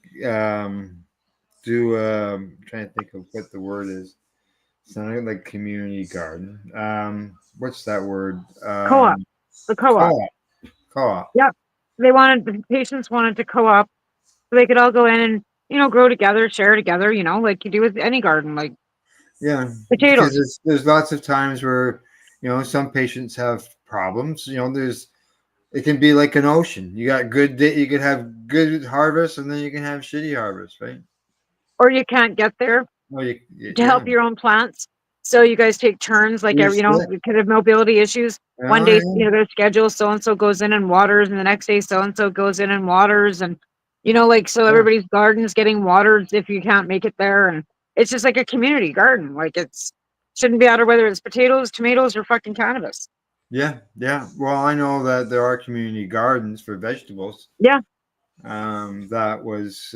[SPEAKER 1] do trying to think of what the word is. Sounded like community garden. What's that word?
[SPEAKER 4] Co-op. The co-op.
[SPEAKER 1] Co-op. Co-op.
[SPEAKER 4] Yep. The patients wanted to co-op so they could all go in and, grow together, share together, like you do with any garden, like
[SPEAKER 1] Yeah, because
[SPEAKER 4] potatoes.
[SPEAKER 1] there's lots of times where some patients have problems. It can be like an ocean. You got good day, you could have good harvest, and then you can have shitty harvest, right?
[SPEAKER 4] Or you can't get there
[SPEAKER 1] Well,
[SPEAKER 4] to
[SPEAKER 1] yeah,
[SPEAKER 4] help your own plants. So you guys take turns, like,
[SPEAKER 1] you're sick.
[SPEAKER 4] you could have mobility issues. One
[SPEAKER 1] Oh
[SPEAKER 4] day,
[SPEAKER 1] yeah,
[SPEAKER 4] their schedule, so and so goes in and waters, and the next day, so and so goes in and waters, and like, so
[SPEAKER 1] yeah,
[SPEAKER 4] everybody's garden's getting watered if you can't make it there, and it's just like a community garden. Like, it's shouldn't be out of whether it's potatoes, tomatoes, or fucking cannabis.
[SPEAKER 1] yeah. Well, I know that there are community gardens for vegetables.
[SPEAKER 4] Yeah,
[SPEAKER 1] That was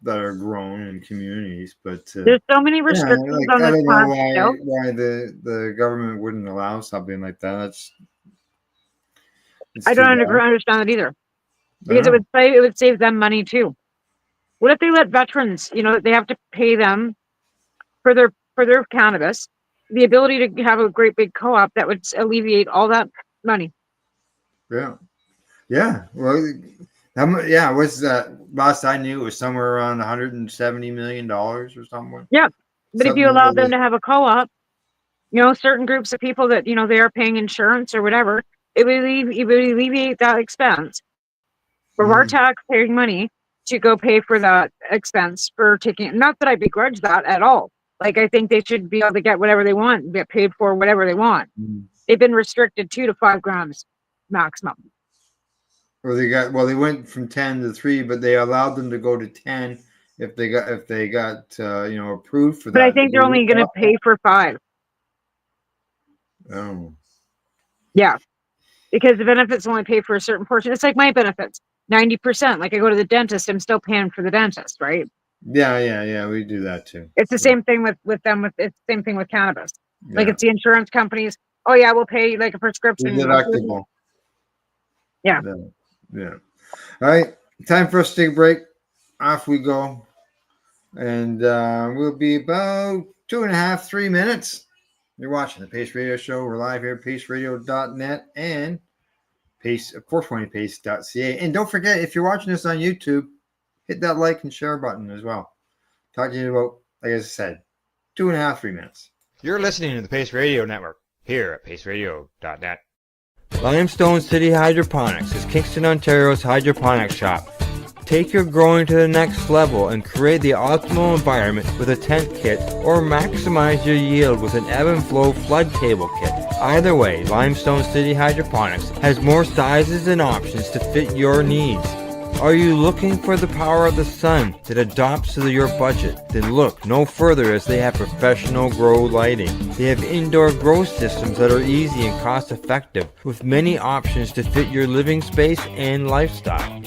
[SPEAKER 1] that are grown in communities, but
[SPEAKER 4] there's so many
[SPEAKER 1] yeah,
[SPEAKER 4] restrictions
[SPEAKER 1] like
[SPEAKER 4] on
[SPEAKER 1] I
[SPEAKER 4] this
[SPEAKER 1] don't know
[SPEAKER 4] plant still.
[SPEAKER 1] why the government wouldn't allow something like that. It's
[SPEAKER 4] I
[SPEAKER 1] too
[SPEAKER 4] don't
[SPEAKER 1] bad.
[SPEAKER 4] understand it either,
[SPEAKER 1] I
[SPEAKER 4] because it
[SPEAKER 1] know.
[SPEAKER 4] would save them money too. What if they let veterans, they have to pay them for their cannabis, the ability to have a great big co-op that would alleviate all that money.
[SPEAKER 1] Yeah. Yeah. Well, yeah, what's that? Last I knew it was somewhere around $170 million or somewhere.
[SPEAKER 4] Yeah. But if you
[SPEAKER 1] Something
[SPEAKER 4] allow them
[SPEAKER 1] really,
[SPEAKER 4] to have a co-op, certain groups of people that, they are paying insurance or whatever, it would alleviate that expense of our
[SPEAKER 1] mm,
[SPEAKER 4] tax-paying money to go pay for that expense for taking. Not that I begrudge that at all. Like, I think they should be able to get whatever they want, get paid for whatever they want.
[SPEAKER 1] mm.
[SPEAKER 4] They've been restricted 2 to 5 grams maximum.
[SPEAKER 1] Or they went from 10 to 3, but they allowed them to go to 10 if they got approved for
[SPEAKER 4] But I
[SPEAKER 1] that.
[SPEAKER 4] think they're only going to pay for 5.
[SPEAKER 1] Oh.
[SPEAKER 4] Yeah, because the benefits only pay for a certain portion. It's like my benefits, 90%. Like I go to the dentist, I'm still paying for the dentist, right?
[SPEAKER 1] Yeah. We do that too.
[SPEAKER 4] It's the same thing with them. It's the same thing with cannabis. Like
[SPEAKER 1] Yeah.
[SPEAKER 4] it's the insurance companies. Oh yeah, we'll pay like a
[SPEAKER 1] The
[SPEAKER 4] prescription.
[SPEAKER 1] deductible.
[SPEAKER 4] Yeah.
[SPEAKER 1] Yeah. All right. Time for us to take a break. Off we go. And we'll be about 2.5, 3 minutes. You're watching the Pace Radio Show. We're live here at paceradio.net and 420pace.ca. And don't forget, if you're watching this on YouTube, hit that like and share button as well. Talk to you about, like I said, 2.5, 3 minutes.
[SPEAKER 5] You're listening to the Pace Radio Network here at paceradio.net.
[SPEAKER 1] Limestone City Hydroponics is Kingston, Ontario's hydroponics shop. Take your growing to the next level and create the optimal environment with a tent kit, or maximize your yield with an ebb and flow flood table kit. Either way, Limestone City Hydroponics has more sizes and options to fit your needs. Are you looking for the power of the sun that adapts to your budget? Then look no further, as they have professional grow lighting. They have indoor grow systems that are easy and cost effective, with many options to fit your living space and lifestyle.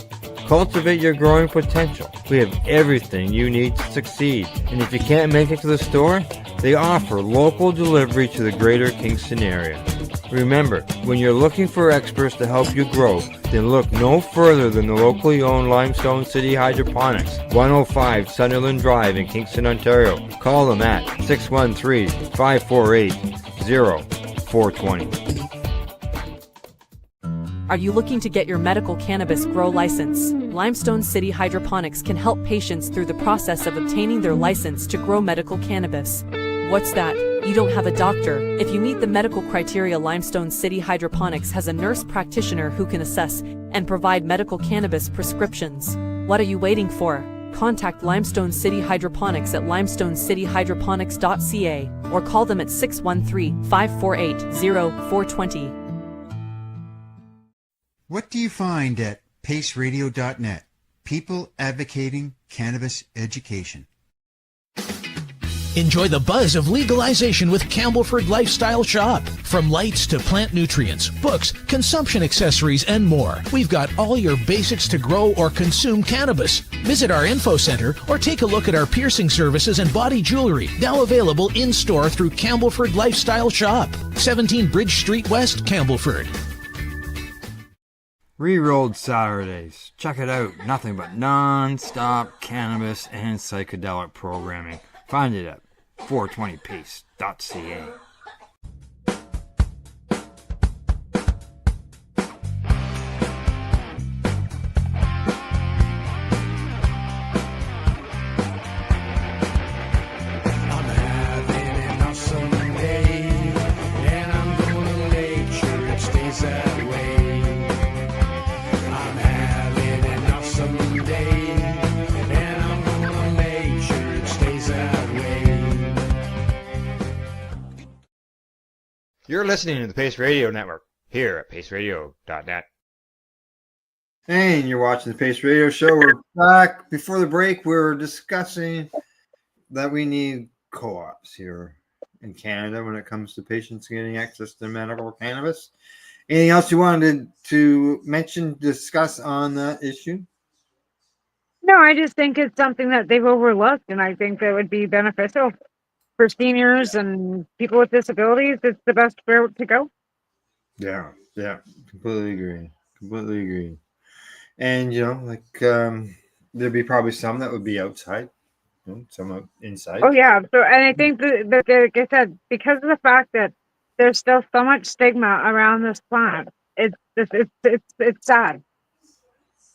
[SPEAKER 1] Cultivate your growing potential. We have everything you need to succeed. And if you can't make it to the store, they offer local delivery to the greater Kingston area. Remember, when you're looking for experts to help you grow, then look no further than the locally owned Limestone City Hydroponics, 105 Sunderland Drive in Kingston, Ontario. Call them at 613-548-0420.
[SPEAKER 6] Are you looking to get your medical cannabis grow license? Limestone City Hydroponics can help patients through the process of obtaining their license to grow medical cannabis. What's that? You don't have a doctor? If you meet the medical criteria, Limestone City Hydroponics has a nurse practitioner who can assess and provide medical cannabis prescriptions. What are you waiting for? Contact Limestone City Hydroponics at limestonecityhydroponics.ca or call them at 613-548-0420.
[SPEAKER 7] What do you find at paceradio.net? People advocating cannabis education.
[SPEAKER 8] Enjoy the buzz of legalization with Campbellford Lifestyle Shop. From lights to plant nutrients, books, consumption accessories, and more, we've got all your basics to grow or consume cannabis. Visit our info center or take a look at our piercing services and body jewelry, now available in-store through Campbellford Lifestyle Shop, 17 Bridge Street West, Campbellford.
[SPEAKER 1] Rerolled Saturdays. Check it out. Nothing but non-stop cannabis and psychedelic programming. Find it at 420pace.ca.
[SPEAKER 5] You're listening to the Pace Radio Network here at paceradio.net.
[SPEAKER 1] And you're watching the Pace Radio Show. We're back. Before the break, we were discussing that we need co-ops here in Canada when it comes to patients getting access to medical cannabis. Anything else you wanted to mention, discuss on that issue?
[SPEAKER 4] No, I just think it's something that they've overlooked, and I think that would be beneficial for seniors and people with disabilities. It's the best route to go.
[SPEAKER 1] Yeah, completely agree. And there'd be probably some that would be outside, some inside.
[SPEAKER 4] Oh yeah. So, and I think that like I said, because of the fact that there's still so much stigma around this plant, it's sad.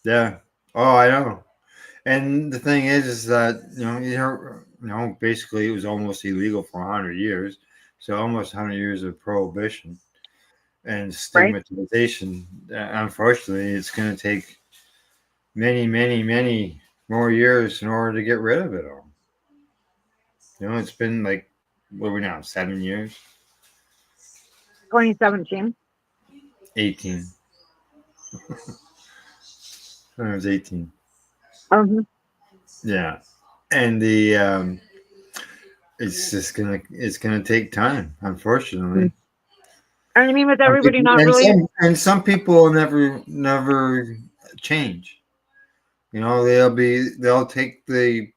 [SPEAKER 1] Yeah. Oh, I know. And the thing is that basically it was almost illegal for 100 years, so almost 100 years of prohibition and stigmatization. Right. Unfortunately, it's going to take many, many, many more years in order to get rid of it all. It's been like, what are we now, 7 years?
[SPEAKER 4] 2017.
[SPEAKER 1] 18. I was 18.
[SPEAKER 4] Mm-hmm.
[SPEAKER 1] Yeah. and it's gonna take time, unfortunately.
[SPEAKER 4] And I mean, with everybody not really.
[SPEAKER 1] Some people never change. You know, they'll take the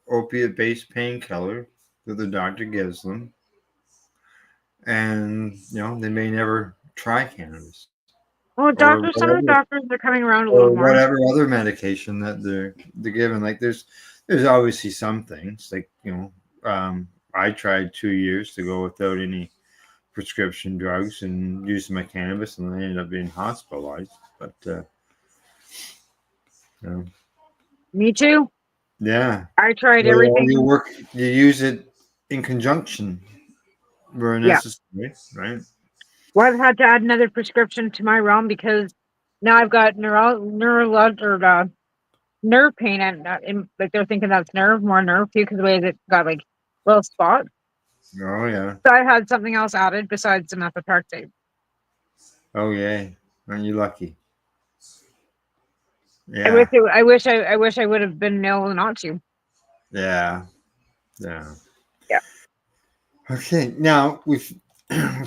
[SPEAKER 1] opiate based painkiller that the doctor gives them, and they may never try cannabis
[SPEAKER 4] Well,
[SPEAKER 1] or
[SPEAKER 4] some of the doctors are coming around a
[SPEAKER 1] or
[SPEAKER 4] little more.
[SPEAKER 1] whatever other medication that they're given. Like there's obviously some things like I tried 2 years to go without any prescription drugs and using my cannabis, and I ended up being hospitalized. But
[SPEAKER 4] Me too.
[SPEAKER 1] yeah,
[SPEAKER 4] I tried everything.
[SPEAKER 1] You use it in conjunction where necessary, right?
[SPEAKER 4] Well, I've had to add another prescription to my realm because now I've got nerve pain, and like they're thinking that's more nerve too, because the way that got like little spots.
[SPEAKER 1] Oh yeah.
[SPEAKER 4] So I had something else added besides the methotrexate.
[SPEAKER 1] Oh yeah, aren't you lucky? Yeah.
[SPEAKER 4] I wish I would have been able not to.
[SPEAKER 1] Yeah. Okay, now we've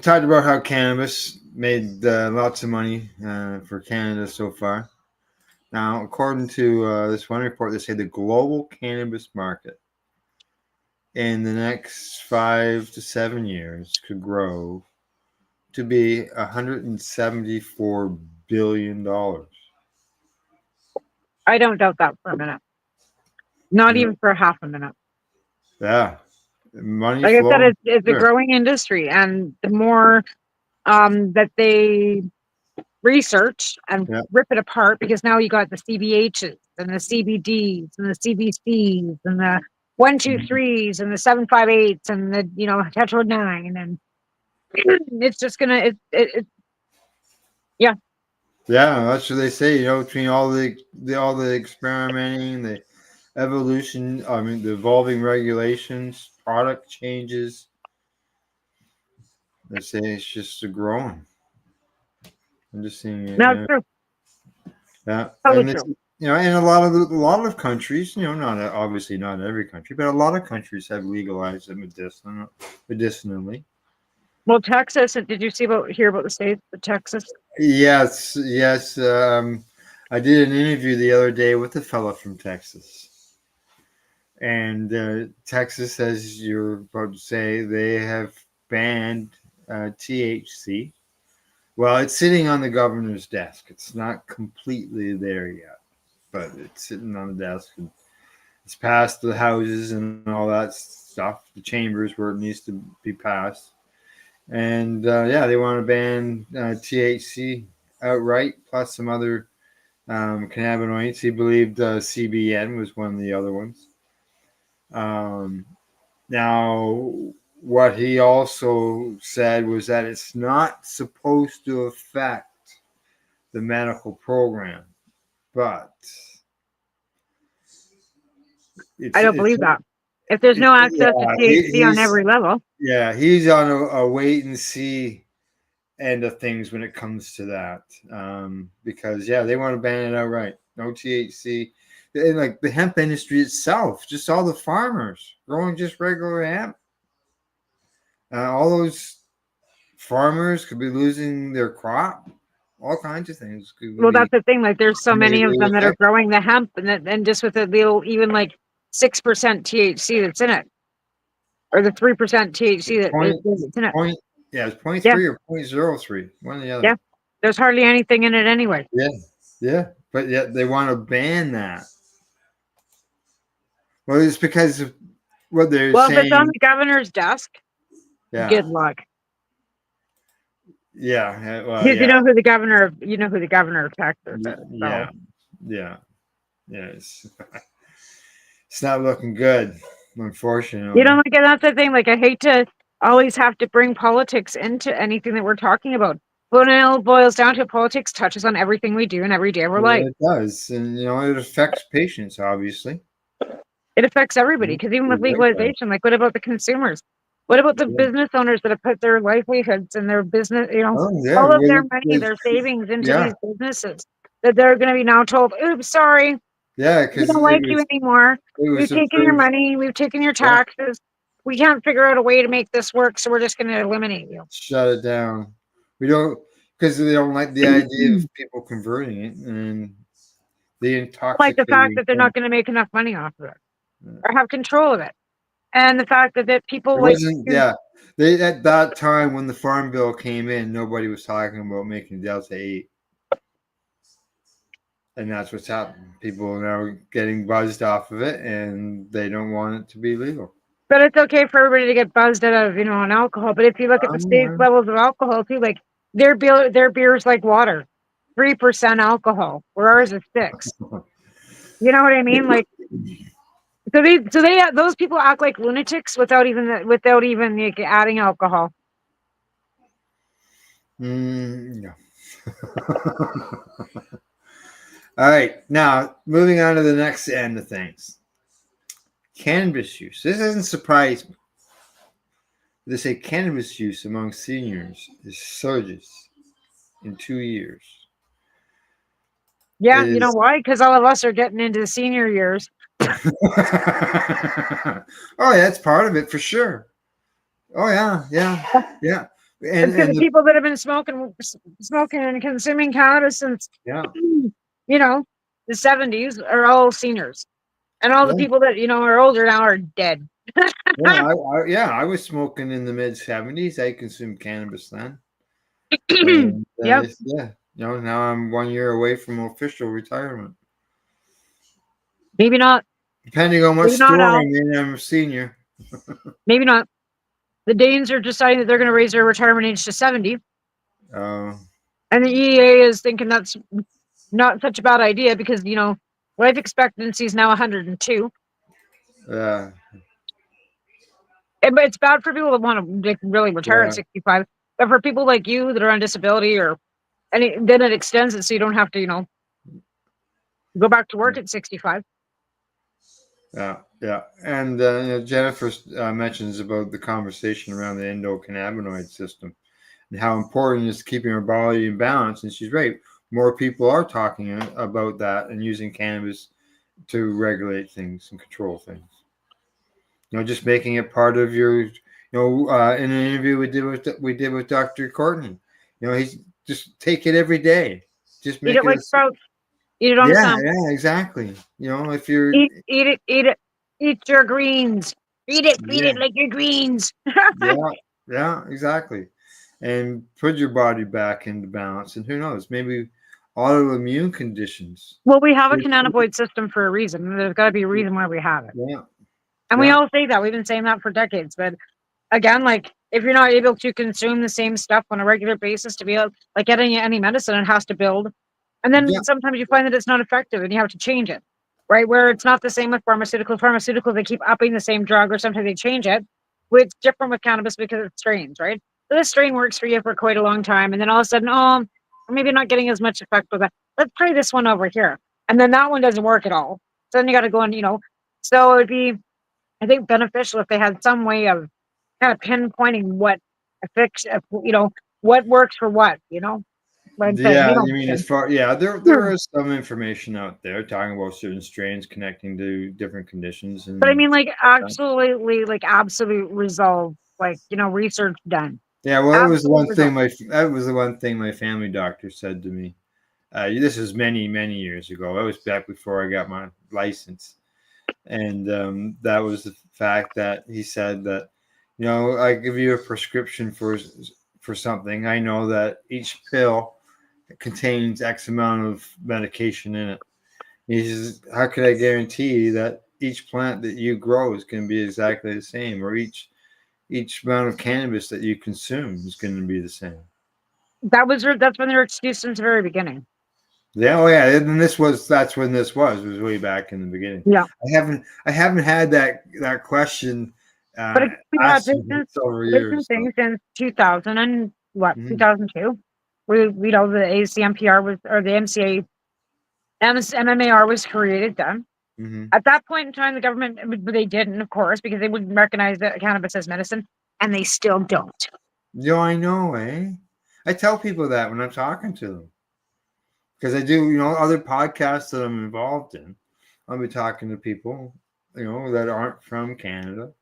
[SPEAKER 1] talked about how cannabis made lots of money for Canada so far. Now, according to this one report, they say the global cannabis market in the next 5 to 7 years could grow to be $174 billion.
[SPEAKER 4] I don't doubt that for a minute. Not even for half a minute.
[SPEAKER 1] Yeah. Money
[SPEAKER 4] like I said, it's a growing industry, and the more that they research and rip it apart, because now you got the CBHs and the CBDs and the CBCs and the 123s and the 758s and the Tetra 9, and it's just gonna yeah.
[SPEAKER 1] That's what they say. Between all the experimenting, the evolution, the evolving regulations, product changes. They say it's just growing. I'm just seeing it.
[SPEAKER 4] That's true.
[SPEAKER 1] Yeah, and it's, in a lot of countries, not obviously not every country, but a lot of countries have legalized it medicinally.
[SPEAKER 4] Well, Texas. Did you hear about the states? Texas.
[SPEAKER 1] Yes. I did an interview the other day with a fella from Texas, and Texas, as you're about to say, they have banned THC. Well, it's sitting on the governor's desk. It's not completely there yet, but it's sitting on the desk. And it's passed the houses and all that stuff, the chambers where it needs to be passed. And they want to ban THC outright, plus some other cannabinoids. He believed CBN was one of the other ones. Now, what he also said was that it's not supposed to affect the medical program, but
[SPEAKER 4] I don't believe that. If there's no access to THC on every level.
[SPEAKER 1] Yeah, he's on a wait and see end of things when it comes to that. Because they want to ban it outright. No THC. And like the hemp industry itself, just all the farmers growing just regular hemp. All those farmers could be losing their crop. All kinds of things.
[SPEAKER 4] Well, that's the thing. Like, there's so many of them that are growing the hemp, and just with a little, even like 6% THC that's in it, or the 3% THC that's in it.
[SPEAKER 1] It's 0.3 or 0.03. One or the other.
[SPEAKER 4] Yeah, there's hardly anything in it anyway.
[SPEAKER 1] Yeah, but yet they want to ban that. Well, it's because of what they're saying. Well,
[SPEAKER 4] if it's on the governor's desk, good luck.
[SPEAKER 1] Yeah, well,
[SPEAKER 4] you know who the governor of Texas is. So.
[SPEAKER 1] Yeah. It's not looking good, unfortunately.
[SPEAKER 4] That's the thing. Like, I hate to always have to bring politics into anything that we're talking about. But when it all boils down to, politics touches on everything we do and every day of our life.
[SPEAKER 1] It does, and it affects patients, obviously.
[SPEAKER 4] It affects everybody, because even with legalization, like, what about the consumers? What about the business owners that have put their livelihoods and their business, all of their money, their savings into these businesses, that they're going to be now told, oops, sorry,
[SPEAKER 1] Yeah,
[SPEAKER 4] We
[SPEAKER 1] because
[SPEAKER 4] don't like you anymore.
[SPEAKER 1] it
[SPEAKER 4] We've
[SPEAKER 1] was
[SPEAKER 4] taken your
[SPEAKER 1] approved.
[SPEAKER 4] money. We've taken your
[SPEAKER 1] Yeah,
[SPEAKER 4] taxes. We can't figure out a way to make this work, so we're just going to eliminate you.
[SPEAKER 1] shut it down. We don't, because they don't like the idea of people converting it and the
[SPEAKER 4] Like the fact
[SPEAKER 1] intoxicating
[SPEAKER 4] that they're
[SPEAKER 1] thing.
[SPEAKER 4] not going to make enough money off of it or have control of it. And the fact that
[SPEAKER 1] It
[SPEAKER 4] people like,
[SPEAKER 1] wasn't, yeah. They at that time when the Farm Bill came in, nobody was talking about making Delta 8. And that's what's happened. People are now getting buzzed off of it and they don't want it to be legal.
[SPEAKER 4] but it's okay for everybody to get buzzed out of, on alcohol. But if you look at the state levels of alcohol too, like their beer's like water, 3% alcohol, where ours is 6. You know what I mean? Like, those people act like lunatics without even like, adding alcohol.
[SPEAKER 1] Yeah. All right. Now, moving on to the next end of things. Cannabis use. This doesn't surprise me. They say cannabis use among seniors is surges in 2 years.
[SPEAKER 4] Yeah,
[SPEAKER 1] It
[SPEAKER 4] you know
[SPEAKER 1] is.
[SPEAKER 4] why? Because all of us are getting into the senior years.
[SPEAKER 1] Oh, yeah, that's part of it for sure. Oh, yeah, yeah, yeah.
[SPEAKER 4] It's because the people that have been smoking and consuming cannabis since,
[SPEAKER 1] yeah,
[SPEAKER 4] the 70s are all seniors. And all the
[SPEAKER 1] yeah.
[SPEAKER 4] people that, are older now are dead.
[SPEAKER 1] I was smoking in the mid 70s. I consumed cannabis then. And
[SPEAKER 4] Yep.
[SPEAKER 1] yeah, now I'm 1 year away from official retirement.
[SPEAKER 4] Maybe not.
[SPEAKER 1] Depending on what
[SPEAKER 4] Maybe not,
[SPEAKER 1] store
[SPEAKER 4] Al.
[SPEAKER 1] I'm in, I'm a senior.
[SPEAKER 4] Maybe not. The Danes are deciding that they're going to raise their retirement age to 70.
[SPEAKER 1] Oh,
[SPEAKER 4] And the EEA is thinking that's not such a bad idea because, life expectancy is now 102.
[SPEAKER 1] yeah,
[SPEAKER 4] But it's bad for people that want to really retire
[SPEAKER 1] yeah,
[SPEAKER 4] at 65. But for people like you that are on disability then it extends it so you don't have to, go back to work at 65.
[SPEAKER 1] yeah, yeah. And Jennifer mentions about the conversation around the endocannabinoid system and how important it is keeping our body in balance. And she's right. More people are talking about that and using cannabis to regulate things and control things. Just making it part of your, in an interview we did with Dr. Courtney, he's just take it every day. Just
[SPEAKER 4] Eat
[SPEAKER 1] make
[SPEAKER 4] it like sprouts. Eat it on the sandwich.
[SPEAKER 1] Yeah, exactly. If you're
[SPEAKER 4] Eat it. Eat your greens. Feed it like your greens.
[SPEAKER 1] yeah, exactly. And put your body back into balance. And who knows, maybe autoimmune conditions.
[SPEAKER 4] Well, we have a cannabinoid system for a reason. There's got to be a reason why we have it.
[SPEAKER 1] Yeah.
[SPEAKER 4] And we all say that. We've been saying that for decades. But again, like if you're not able to consume the same stuff on a regular basis to be able, like getting any medicine, it has to build. And then sometimes you find that it's not effective and you have to change it, right? Where it's not the same with pharmaceuticals. Pharmaceuticals, they keep upping the same drug or sometimes they change it. It's different with cannabis because it's strains, right? So this strain works for you for quite a long time. And then all of a sudden, maybe not getting as much effect with that. Let's try this one over here. And then that one doesn't work at all. So then you got to go and, so it would be, I think, beneficial if they had some way of kind of pinpointing what affects, what works for what, Like
[SPEAKER 1] Yeah, you mean as far, there is some information out there talking about certain strains connecting to different conditions.
[SPEAKER 4] But I mean, like, absolutely, like, absolute resolve, like, research done.
[SPEAKER 1] Yeah, well, that was the one thing my family doctor said to me. This was many, many years ago. That was back before I got my license. And that was the fact that he said that, I give you a prescription for something. I know that each pill contains X amount of medication in it. He says, how could I guarantee that each plant that you grow is going to be exactly the same, or each amount of cannabis that you consume is going to be the same?
[SPEAKER 4] That's been their excuse since the very beginning.
[SPEAKER 1] Yeah, oh yeah, and that's when this was way back in the beginning.
[SPEAKER 4] Yeah,
[SPEAKER 1] I haven't had that question.
[SPEAKER 4] But it's been
[SPEAKER 1] asked
[SPEAKER 4] since
[SPEAKER 1] several years.
[SPEAKER 4] since 2000 and 2002. The ACMPR was, or the MCA, MMAR was created then.
[SPEAKER 1] Mm-hmm.
[SPEAKER 4] At that point in time, the government, they didn't, of course, because they wouldn't recognize that cannabis as medicine, and they still don't.
[SPEAKER 1] I know, eh? I tell people that when I'm talking to them. Because I do, other podcasts that I'm involved in. I'll be talking to people, that aren't from Canada,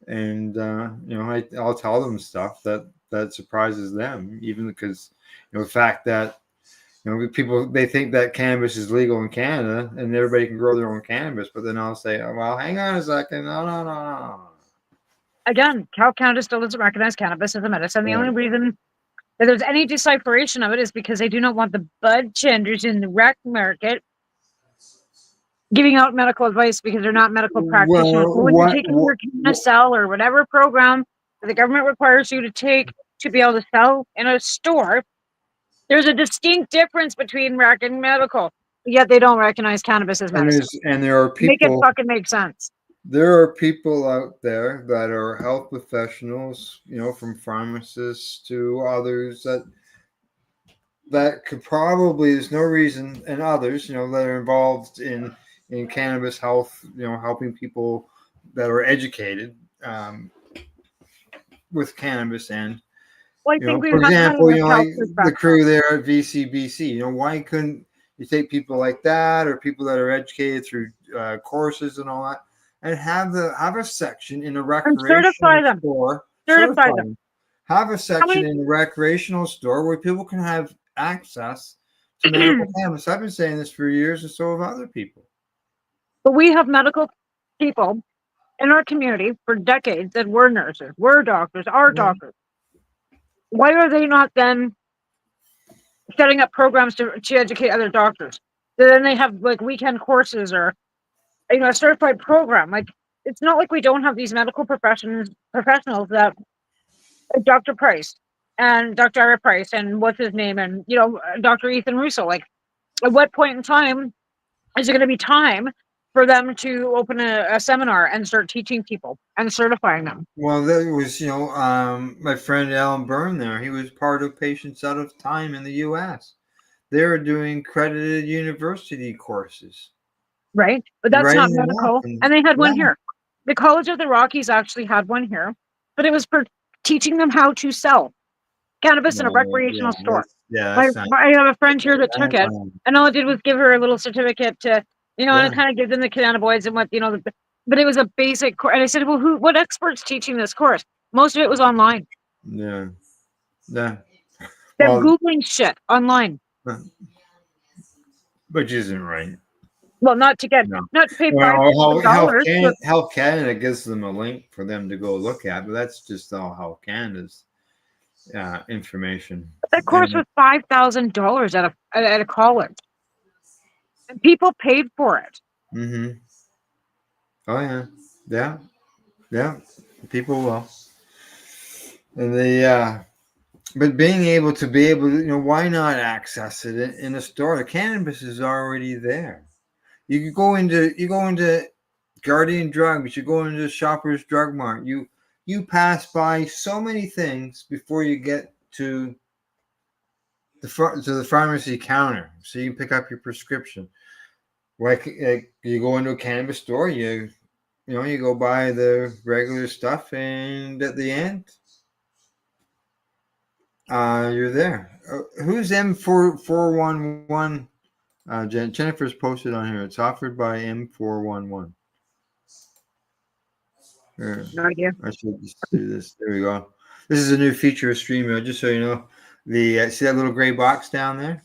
[SPEAKER 1] and I'll tell them stuff that surprises them, even because the fact that people, they think that cannabis is legal in Canada and everybody can grow their own cannabis, but then I'll say, oh, well, hang on a second, no.
[SPEAKER 4] Again, Canada still doesn't recognize cannabis as a medicine. The only reason that there's any decipheration of it is because they do not want the bud tenders in the rec market giving out medical advice because they're not medical practitioners.
[SPEAKER 1] Well,
[SPEAKER 4] But when you're taking your cell or whatever program that the government requires you to take to be able to sell in a store, there's a distinct difference between rec and medical. Yet they don't recognize cannabis as medicine.
[SPEAKER 1] And there are people.
[SPEAKER 4] Make it fucking make sense.
[SPEAKER 1] There are people out there that are health professionals, from pharmacists to others that could probably, there's no reason, and others, that are involved in cannabis health, helping people that are educated with cannabis. And,
[SPEAKER 4] well, I think
[SPEAKER 1] for example, the crew there at VCBC, why couldn't you take people like that, or people that are educated through courses and all that, and have a section in a recreational store. Certify them. Have a section in the recreational store where people can have access to medical cannabis. I've been saying this for years, and so have other people.
[SPEAKER 4] But we have medical people in our community for decades that were nurses, were doctors, are doctors. Why are they not then setting up programs to educate other doctors? Then they have like weekend courses or a certified program. Like, it's not like we don't have these medical professionals that Dr. Price and Dr. Ira Price and what's his name and Dr. Ethan Russo. Like, at what point in time is it going to be time for them to open a seminar and start teaching people and certifying them?
[SPEAKER 1] Well, that was my friend Alan Byrne there. He was part of Patients Out of Time in the U.S. They were doing accredited university courses.
[SPEAKER 4] Right, but that's not medical. And they had one here. The College of the Rockies actually had one here, but it was for teaching them how to sell cannabis in a recreational store. I have a friend here that took it, and all it did was give her a little certificate to, and kind of give them the cannabinoids and what, but it was a basic course. And I said, well, what expert's teaching this course? Most of it was online.
[SPEAKER 1] Yeah.
[SPEAKER 4] They're Googling shit online.
[SPEAKER 1] Which isn't right.
[SPEAKER 4] Well, not to pay $5,000.
[SPEAKER 1] Health Canada gives them a link for them to go look at, but that's just all Health Canada's information.
[SPEAKER 4] That course was $5,000 at a college, and people paid for it.
[SPEAKER 1] Mm-hmm. Oh yeah. People will, and but being able to, why not access it in a store? The cannabis is already there. You go into Guardian Drugs. You go into Shoppers Drug Mart. You pass by so many things before you get to the pharmacy counter, so you can pick up your prescription. Like you go into a cannabis store, you go buy the regular stuff, and at the end, you're there. Who's M411? Jennifer's posted on here. It's offered by M411.
[SPEAKER 4] No idea.
[SPEAKER 1] I should just do this. There we go. This is a new feature of StreamYard, just so you know. See that little gray box down there?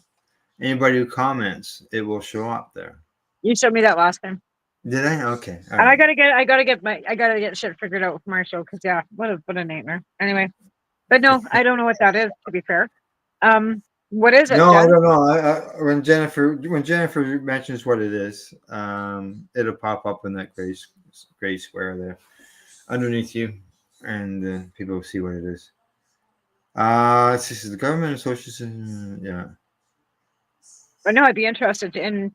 [SPEAKER 1] Anybody who comments, it will show up there.
[SPEAKER 4] You showed me that last time.
[SPEAKER 1] Did I? Okay.
[SPEAKER 4] All right. And I gotta get shit figured out for my show, because what a nightmare. Anyway, but no, I don't know what that is, to be fair. What is it?
[SPEAKER 1] No,
[SPEAKER 4] Jen?
[SPEAKER 1] I don't know. When Jennifer mentions what it is, it'll pop up in that gray square there underneath you, and people will see what it is. This is the government association. Yeah.
[SPEAKER 4] But no, I'd be interested in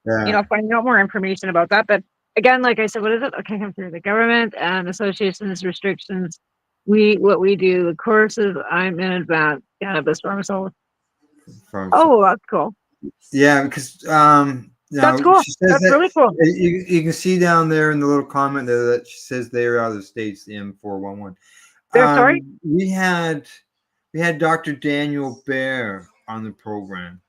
[SPEAKER 4] finding out more information about that. But again, like I said, what is it? Okay, come through the government and associations restrictions. What we do, the courses. I'm in advanced cannabis pharmacologist. Oh, that's cool.
[SPEAKER 1] Yeah, because
[SPEAKER 4] that's cool. That's really cool.
[SPEAKER 1] You can see down there in the little comment there that she says they're out of the States, the M411.
[SPEAKER 4] Sorry?
[SPEAKER 1] We had Dr. Daniel Baer on the program,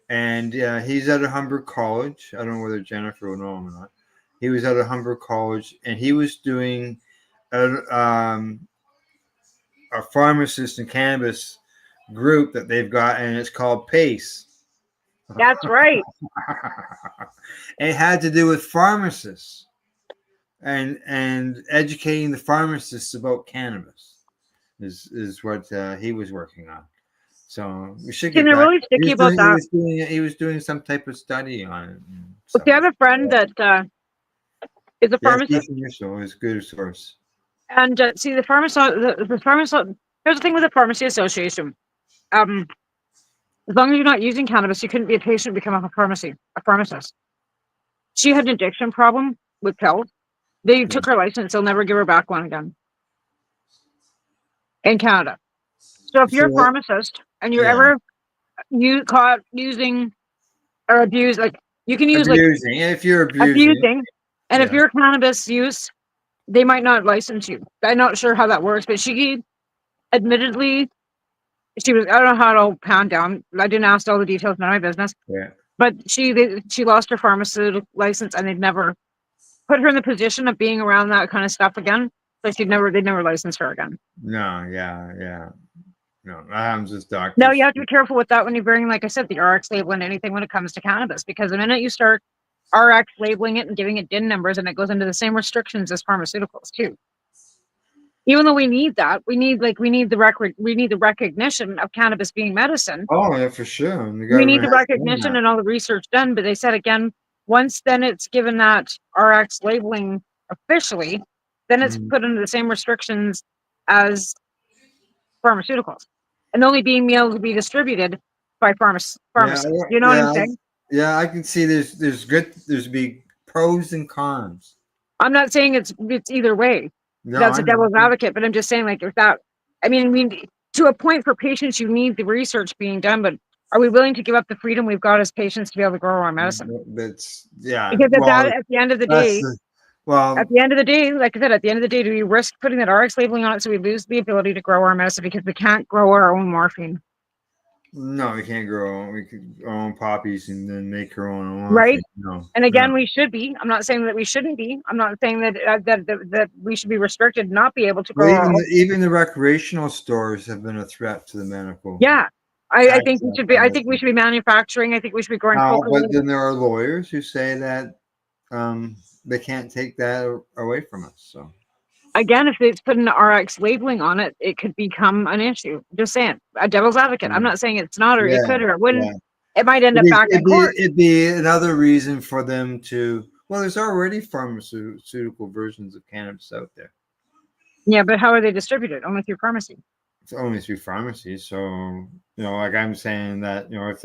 [SPEAKER 1] and he's at a Humber College. I don't know whether Jennifer will know him or not. He was at a Humber College, and he was doing a pharmacist and cannabis group that they've got, and it's called PACE.
[SPEAKER 4] That's right.
[SPEAKER 1] It had to do with pharmacists and educating the pharmacists about cannabis is what he was working on. So we should get
[SPEAKER 4] And they're
[SPEAKER 1] back.
[SPEAKER 4] really sticky about that.
[SPEAKER 1] He was doing some type of study on it.
[SPEAKER 4] But I have a friend that is a pharmacist.
[SPEAKER 1] Yes, is a good source.
[SPEAKER 4] And see, the pharmacist. Here's the thing with the Pharmacy Association. As long as you're not using cannabis, you couldn't be a patient, become a pharmacist. She had an addiction problem with pills. They took her license. They'll never give her back one again in Canada. So if you're a pharmacist and you're ever caught using or abuse, like you can use
[SPEAKER 1] abusing. If you're abusing,
[SPEAKER 4] and if you're cannabis use, they might not license you. I'm not sure how that works, but she admittedly, she was, I don't know how it all panned down. I didn't ask all the details, none of my business.
[SPEAKER 1] Yeah.
[SPEAKER 4] But she lost her pharmaceutical license, and they'd never put her in the position of being around that kind of stuff again. So they'd never licensed her again.
[SPEAKER 1] No, yeah. No, I'm just doctor.
[SPEAKER 4] No, you have to be careful with that when you're bringing, like I said, the RX label and anything when it comes to cannabis, because the minute you start RX labeling it and giving it DIN numbers, and it goes into the same restrictions as pharmaceuticals too. Even though we need that, we need the recognition of cannabis being medicine.
[SPEAKER 1] Oh yeah, for sure.
[SPEAKER 4] We need the recognition and all the research done. But they said again, once then it's given that RX labeling officially, then it's put under the same restrictions as pharmaceuticals, and only being able to be distributed by pharmacists. You know what I'm saying?
[SPEAKER 1] Yeah, I can see there's be pros and cons.
[SPEAKER 4] I'm not saying it's either way. No, that's a devil's advocate, but I'm just saying, like, if that, I mean, to a point for patients, you need the research being done, but are we willing to give up the freedom we've got as patients to be able to grow our medicine?
[SPEAKER 1] Because
[SPEAKER 4] at the end of the day, like I said, at the end of the day, do we risk putting that RX labeling on it so we lose the ability to grow our medicine because we can't grow our own morphine?
[SPEAKER 1] No, we can't grow. We could grow our own poppies and then make our own morphine.
[SPEAKER 4] Right.
[SPEAKER 1] No,
[SPEAKER 4] and again, we should be. I'm not saying that we shouldn't be. I'm not saying that we should be restricted, not be able to grow.
[SPEAKER 1] Even the recreational stores have been a threat to the medical.
[SPEAKER 4] Yeah. I think we should be. I think we should be manufacturing. I think we should be growing.
[SPEAKER 1] But then there are lawyers who say that they can't take that away from us. So
[SPEAKER 4] again, if it's put an RX labeling on it, it could become an issue. Just saying, a devil's advocate. I'm not saying it's not, or it could, or it wouldn't. Yeah. It might end up back in court.
[SPEAKER 1] It'd be another reason for them to. Well, there's already pharmaceutical versions of cannabis out there.
[SPEAKER 4] Yeah, but how are they distributed? Only through pharmacy.
[SPEAKER 1] It's only through pharmacies. So like I'm saying that if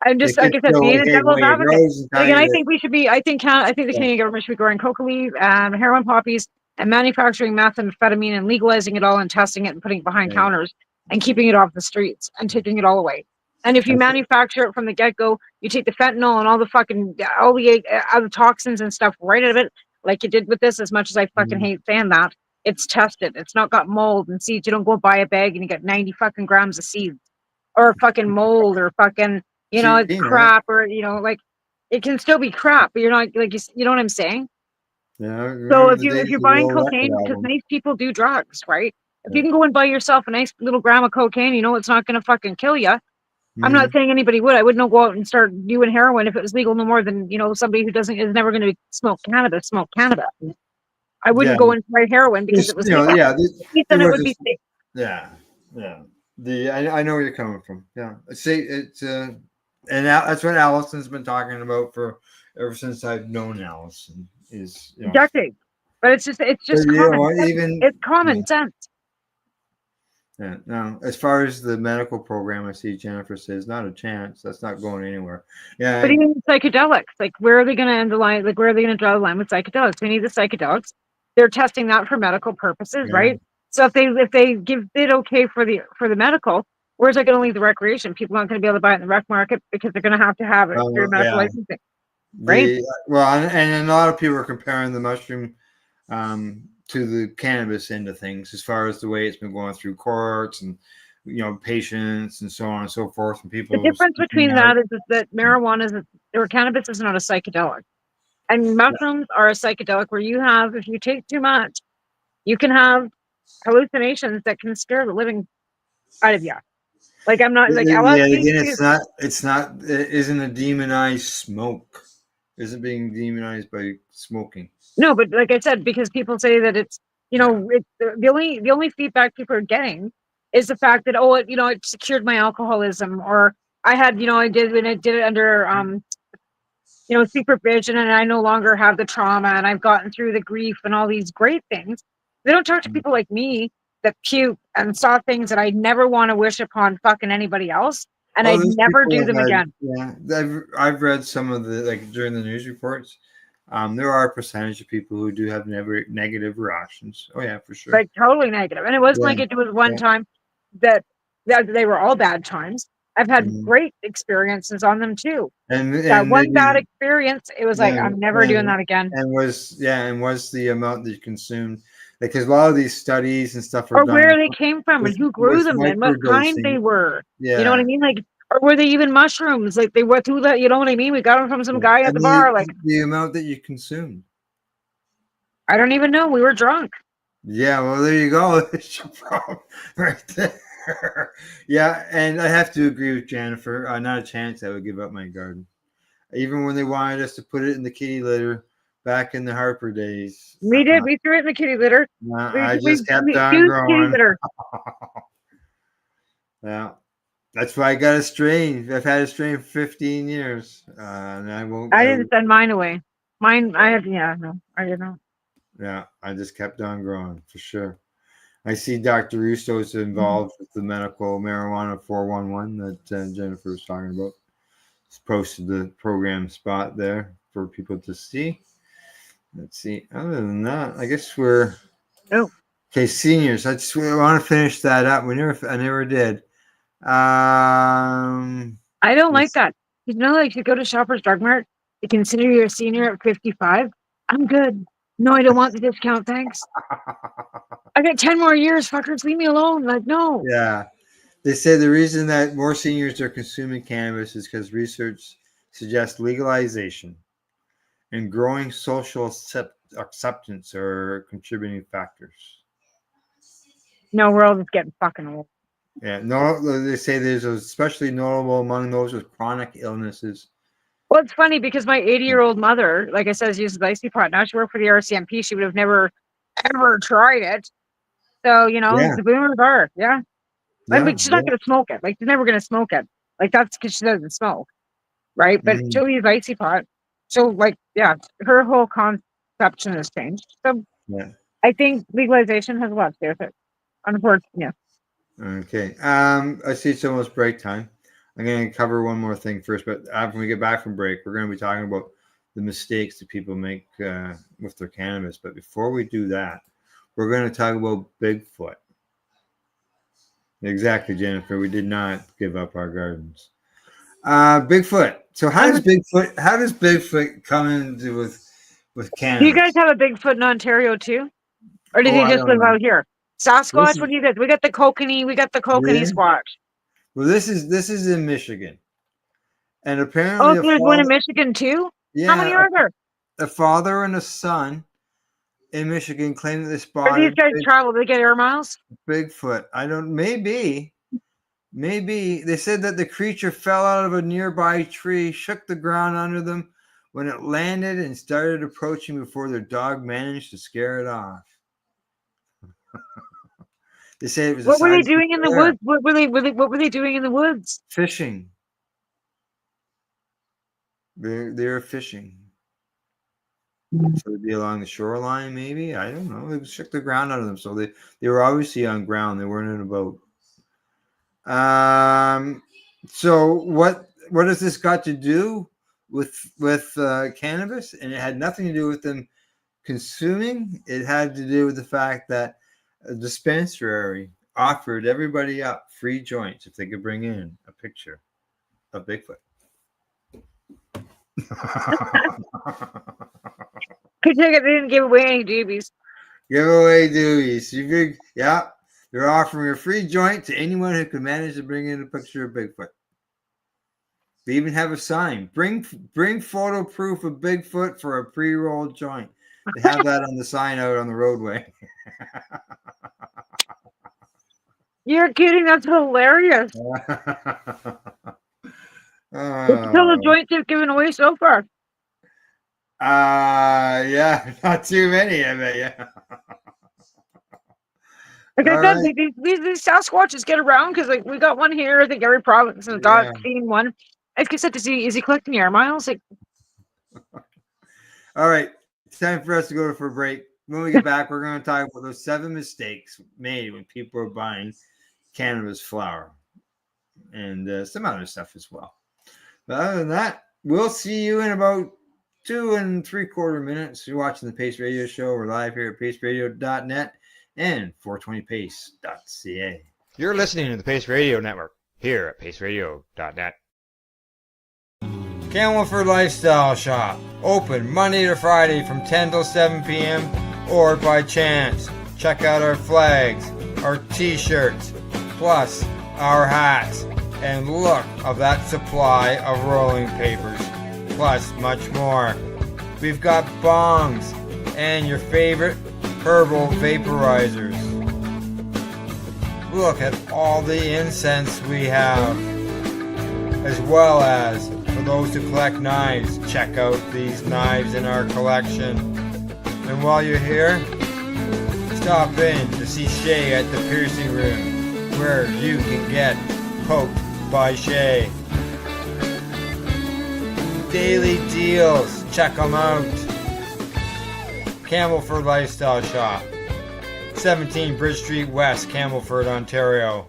[SPEAKER 4] I'm just, like I said, being a devil's advocate. Again, I think we should be. I think the Canadian government should be growing coca leaf and heroin poppies and manufacturing methamphetamine and legalizing it all and testing it and putting it behind counters and keeping it off the streets and taking it all away. And if you manufacture it from the get-go, you take the fentanyl and all the other toxins and stuff right out of it, like you did with this. As much as I fucking hate saying that, it's tested. It's not got mold and seeds. You don't go buy a bag and you get 90 fucking grams of seeds or fucking mold or fucking, it's crap or, like it can still be crap, but you're not like, you know what I'm saying?
[SPEAKER 1] Yeah.
[SPEAKER 4] So if you're buying cocaine, because nice people do drugs, right? If you can go and buy yourself a nice little gram of cocaine, it's not going to fucking kill you. I'm not saying anybody would. I wouldn't go out and start doing heroin if it was legal no more than, somebody who is never going to smoke cannabis. I wouldn't go and try heroin because it was legal. Then it would be safe.
[SPEAKER 1] Yeah. I know where you're coming from. Yeah. It's and that's what Allison's been talking about ever since I've known Allison is
[SPEAKER 4] decades. But it's just common sense. It's common sense.
[SPEAKER 1] Yeah. Now, as far as the medical program, I see Jennifer says not a chance. That's not going anywhere. Yeah.
[SPEAKER 4] But even psychedelics, like where are they going to end the line? Like where are they going to draw the line with psychedelics? We need the psychedelics. They're testing that for medical purposes, right? So if they give it okay for the medical, where's that going to leave the recreation? People aren't going to be able to buy it in the rec market because they're going to have it through medical licensing, right?
[SPEAKER 1] And a lot of people are comparing the mushroom to the cannabis end of things, as far as the way it's been going through courts and patients and so on and so forth, and people.
[SPEAKER 4] The difference between that is that marijuana or cannabis is not a psychedelic, and mushrooms are a psychedelic where if you take too much, you can have hallucinations that can scare the living out of you. Like I'm not like
[SPEAKER 1] Yeah,
[SPEAKER 4] LSD.
[SPEAKER 1] again, it's not. It isn't a demonized smoke. Isn't being demonized by smoking.
[SPEAKER 4] No, but like I said, because people say that it's the only feedback people are getting is the fact that it secured my alcoholism, or I had I did it under supervision, and I no longer have the trauma, and I've gotten through the grief and all these great things. They don't talk to people like me that puke and saw things that I never want to wish upon fucking anybody else, and I'd
[SPEAKER 1] Those
[SPEAKER 4] never
[SPEAKER 1] people
[SPEAKER 4] do them
[SPEAKER 1] have,
[SPEAKER 4] again.
[SPEAKER 1] yeah, I've read some of the during the news reports. There are a percentage of people who do have negative reactions. Oh yeah, for sure.
[SPEAKER 4] Like totally negative. And it wasn't like it was one time that they were all bad times. I've had great experiences on them too.
[SPEAKER 1] And
[SPEAKER 4] that one bad experience, it was like, I'm never doing that again.
[SPEAKER 1] And was the amount that you consumed, because a lot of these studies and stuff are
[SPEAKER 4] or
[SPEAKER 1] done
[SPEAKER 4] where they came from and who grew them and what kind they were.
[SPEAKER 1] Yeah.
[SPEAKER 4] You know what I mean? Like, or were they even mushrooms? Like they went through that, you know what I mean? We got them from some guy at the bar. Like
[SPEAKER 1] the amount that you consumed.
[SPEAKER 4] I don't even know. We were drunk.
[SPEAKER 1] Yeah, well, there you go. It's your problem right there. Yeah, and I have to agree with Jennifer. Not a chance I would give up my garden. Even when they wanted us to put it in the kitty litter back in the Harper days.
[SPEAKER 4] We did. We threw it in the kitty litter.
[SPEAKER 1] I just kept on growing. Yeah. That's why I got a strain. I've had a strain for 15 years. And I
[SPEAKER 4] didn't send mine away. Mine, I didn't know.
[SPEAKER 1] Yeah, I just kept on growing for sure. I see Dr. Russo is involved with the medical marijuana 411 that Jennifer was talking about. He's posted the program spot there for people to see. Let's see. Other than that, I guess we're okay. Seniors. I want to finish that up. I never did.
[SPEAKER 4] I don't like that. Like you go to Shoppers Drug Mart, you consider you're a senior at 55. I'm good. No, I don't want the discount, thanks. I got 10 more years, fuckers. Leave me alone. Like, no.
[SPEAKER 1] Yeah. They say the reason that more seniors are consuming cannabis is because research suggests legalization and growing social acceptance are contributing factors.
[SPEAKER 4] No, we're all just getting fucking old.
[SPEAKER 1] Yeah. No, they say there's especially notable among those with chronic illnesses.
[SPEAKER 4] Well, it's funny because my 80-year-old mother, like I said, uses the icy pot. Now she worked for the RCMP. She would have never, ever tried it. So, the boomers are, But she's not going to smoke it. Like, she's never going to smoke it. Like, that's because she doesn't smoke, right? But she'll use icy pot. So, her whole conception has changed. So, I think legalization has a lot to do with it. Unfortunately, yeah.
[SPEAKER 1] Okay. I see it's almost break time. I'm going to cover one more thing first, but after we get back from break, we're going to be talking about the mistakes that people make with their cannabis. But before we do that, we're going to talk about Bigfoot. Exactly, Jennifer. We did not give up our gardens. Bigfoot. So how does Bigfoot come into with cannabis?
[SPEAKER 4] Do you guys have a Bigfoot in Ontario too? Or did he just live out here? Sasquatch? What do you guys? We got the kokanee. We got the kokanee squatch.
[SPEAKER 1] Well, this is in Michigan, and apparently,
[SPEAKER 4] there's one in Michigan too.
[SPEAKER 1] Yeah,
[SPEAKER 4] how many are there?
[SPEAKER 1] A father and a son in Michigan claim that they spotted.
[SPEAKER 4] Are these guys travel? They get air miles?
[SPEAKER 1] Bigfoot. Maybe. They said that the creature fell out of a nearby tree, shook the ground under them when it landed, and started approaching before their dog managed to scare it off. They say it was.
[SPEAKER 4] What were they doing in the woods? What were they doing in the woods?
[SPEAKER 1] Fishing. They were fishing. So they'd be along the shoreline, maybe. I don't know. They shook the ground out of them, so they were obviously on ground. They weren't in a boat. So what has this got to do with cannabis? And it had nothing to do with them consuming. It had to do with the fact that a dispensary offered everybody up free joints if they could bring in a picture of Bigfoot.
[SPEAKER 4] They didn't give away any doobies.
[SPEAKER 1] Giveaway doobies. They're offering a free joint to anyone who can manage to bring in a picture of Bigfoot. They even have a sign. Bring photo proof of Bigfoot for a pre-rolled joint. They have that on the sign out on the roadway.
[SPEAKER 4] You're kidding. That's hilarious. It's still the joints they've given away so far.
[SPEAKER 1] Yeah, not too many, I bet. Yeah.
[SPEAKER 4] Like I said, these Sasquatches get around because like we got one here. I think every province has got seen one. I just said to see, is he collecting air miles? Like,
[SPEAKER 1] all right, it's time for us to go for a break. When we get back, we're going to talk about those 7 mistakes made when people are buying cannabis flower and some other stuff as well. But other than that, we'll see you in about 2 3/4 minutes. You're watching the Pace Radio Show. We're live here at paceradio.net and 420pace.ca.
[SPEAKER 5] You're listening to the Pace Radio Network here at paceradio.net.
[SPEAKER 1] Campbellford Lifestyle Shop. Open Monday to Friday from 10 till 7 p.m. or by chance. Check out our flags, our t-shirts, plus our hats. And look of that supply of rolling papers, plus much more. We've got bongs and your favorite herbal vaporizers. Look at all the incense we have, as well as for those who collect knives, check out these knives in our collection. And while you're here, stop in to see Shay at the piercing room, where you can get poked by Shay. Daily deals, check them out. Campbellford Lifestyle Shop, 17 Bridge Street West, Campbellford, Ontario.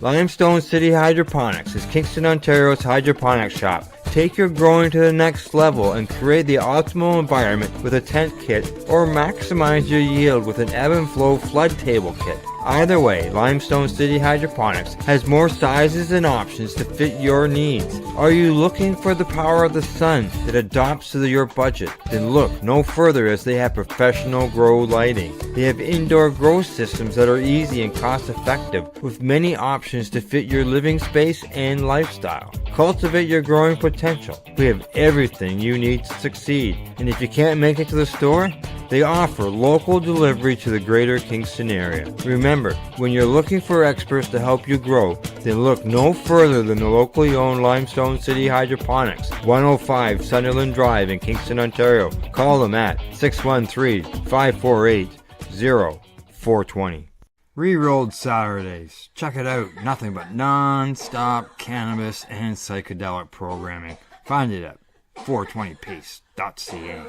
[SPEAKER 1] Limestone City Hydroponics is Kingston, Ontario's hydroponics shop. Take your growing to the next level and create the optimal environment with a tent kit, or maximize your yield with an ebb and flow flood table kit. Either way, Limestone City Hydroponics has more sizes and options to fit your needs. Are you looking for the power of the sun that adapts to your budget? Then look no further, as they have professional grow lighting. They have indoor grow systems that are easy and cost effective, with many options to fit your living space and lifestyle. Cultivate your growing potential. We have everything you need to succeed. And if you can't make it to the store, they offer local delivery to the greater Kingston area. Remember, when you're looking for experts to help you grow, then look no further than the locally owned Limestone City Hydroponics, 105 Sunderland Drive in Kingston, Ontario. Call them at 613-548-0420. Re-rolled Saturdays. Check it out. Nothing but non-stop cannabis and psychedelic programming. Find it at 420pace.ca.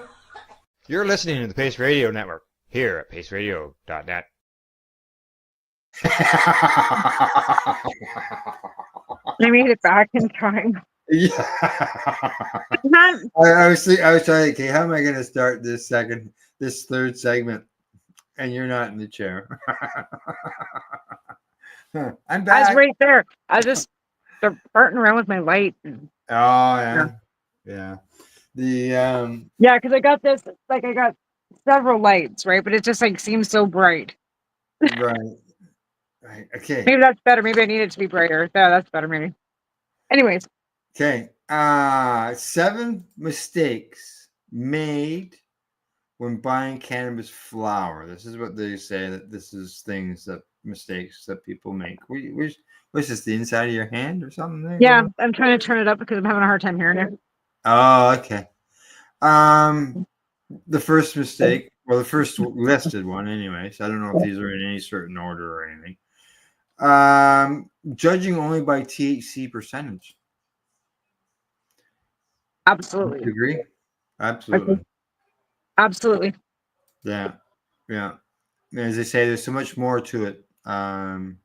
[SPEAKER 5] You're listening to the Pace Radio Network here at paceradio.net.
[SPEAKER 4] I made it back in time.
[SPEAKER 1] Yeah. I was trying to think, okay, how am I going to start this third segment? And you're not in the chair. I'm back.
[SPEAKER 4] I was right there. They're farting around with my light.
[SPEAKER 1] Oh, yeah. Yeah.
[SPEAKER 4] Because I got this, like I got several lights, right? But it just like seems so bright.
[SPEAKER 1] Right. Okay.
[SPEAKER 4] Maybe that's better. Maybe I need it to be brighter. Yeah, that's better. Maybe. Anyways.
[SPEAKER 1] Okay. 7 mistakes made when buying cannabis flower. This is what they say, that this is mistakes that people make. What's this, the inside of your hand or something there?
[SPEAKER 4] Yeah, I'm trying to turn it up because I'm having a hard time hearing it.
[SPEAKER 1] Oh, okay. The first mistake, well, the first listed one anyway, so I don't know if these are in any certain order or anything. Judging only by THC percentage.
[SPEAKER 4] Absolutely.
[SPEAKER 1] Do you agree? Absolutely.
[SPEAKER 4] Absolutely.
[SPEAKER 1] Yeah. Yeah. As they say, there's so much more to it because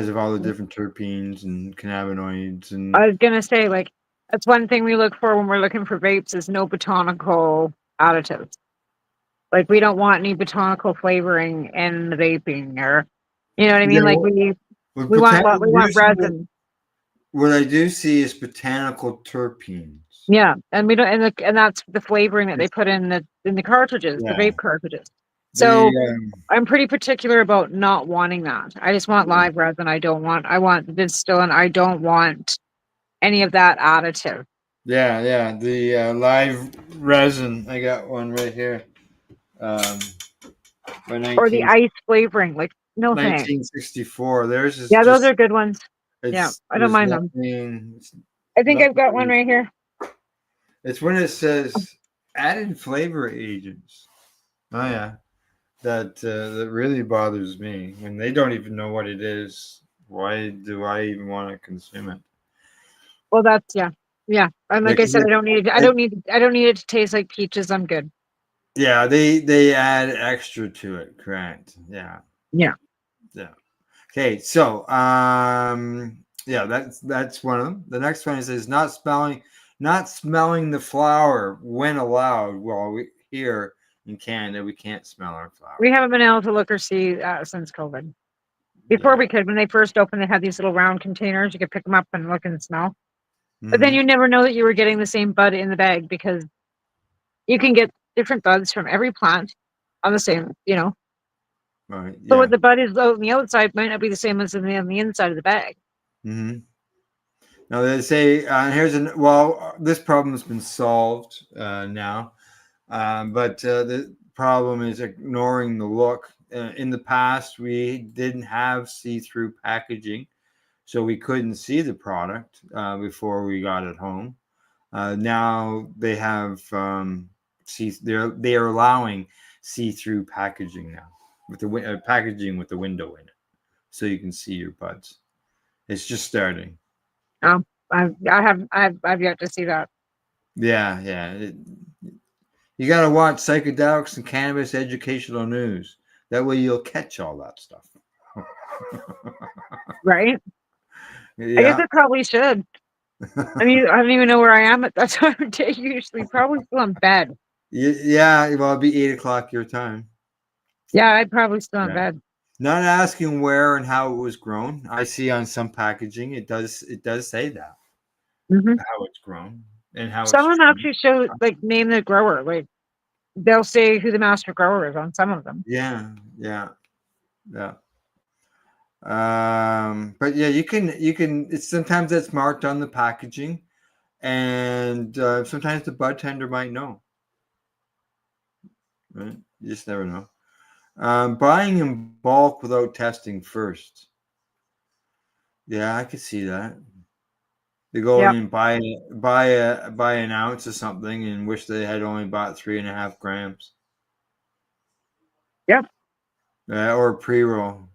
[SPEAKER 1] of all the different terpenes and cannabinoids and
[SPEAKER 4] I was gonna say, like, that's one thing we look for when we're looking for vapes is no botanical additives. Like, we don't want any botanical flavoring in the vaping, or you know what I mean? Like, we want resin.
[SPEAKER 1] what I do see is botanical terpenes.
[SPEAKER 4] Yeah, and we don't, and that's the flavoring that they put in the cartridges, the
[SPEAKER 1] Yeah.
[SPEAKER 4] vape cartridges. So
[SPEAKER 1] The,
[SPEAKER 4] I'm pretty particular about not wanting that. I just want live resin. I want distillate. I don't want any of that additive.
[SPEAKER 1] yeah, the live resin. I got one right here. By
[SPEAKER 4] Or the ice flavoring. Like, no thanks.
[SPEAKER 1] 1964. Theirs is
[SPEAKER 4] Yeah, those
[SPEAKER 1] just,
[SPEAKER 4] are good ones. Yeah, I don't mind them. I think I've got one right here.
[SPEAKER 1] It's when it says added flavor agents. Oh yeah, that really bothers me when they don't even know what it is. Why do I even want to consume it?
[SPEAKER 4] Well, that's yeah. And like I said, I don't need it to taste like peaches. I'm good.
[SPEAKER 1] Yeah, they add extra to it, correct? Yeah.
[SPEAKER 4] Yeah.
[SPEAKER 1] Okay, so yeah, that's one of them. The next one is not smelling the flower when allowed. Well, here in Canada we can't smell our flower.
[SPEAKER 4] We haven't been able to look or see since COVID. Before we could, when they first opened, they had these little round containers. You could pick them up and look and smell. But then you never know that you were getting the same bud in the bag, because you can get different buds from every plant on the same,
[SPEAKER 1] Right.
[SPEAKER 4] So what the bud is on the outside might not be the same as on the inside of the bag.
[SPEAKER 1] Mm-hmm. Now they say this problem has been solved now, but the problem is ignoring the look. In the past, we didn't have see-through packaging, so we couldn't see the product before we got it home. Now they have they are allowing see-through packaging now with the packaging with the window in it, so you can see your buds. It's just starting.
[SPEAKER 4] I've yet to see that.
[SPEAKER 1] Yeah. You got to watch psychedelics and cannabis educational news. That way you'll catch all that stuff.
[SPEAKER 4] Right?
[SPEAKER 1] Yeah.
[SPEAKER 4] I guess I probably should. I mean, I don't even know where I am at that time of day. Usually, probably still in bed.
[SPEAKER 1] Yeah. Well, it'll be 8:00 your time.
[SPEAKER 4] Yeah, I'd probably still in bed.
[SPEAKER 1] Not asking where and how it was grown. I see on some packaging it does say that how it's grown and how
[SPEAKER 4] Some of
[SPEAKER 1] it's
[SPEAKER 4] them actually show, like, name the grower. Like, they'll say who the master grower is on some of them.
[SPEAKER 1] Yeah. But yeah, you can. It's sometimes that's marked on the packaging, and sometimes the bud tender might know. Right? You just never know. Buying in bulk without testing first. Yeah, I could see that. They go in and buy an ounce of something and wish they had only bought 3.5 grams.
[SPEAKER 4] Yep.
[SPEAKER 1] Or a pre-roll.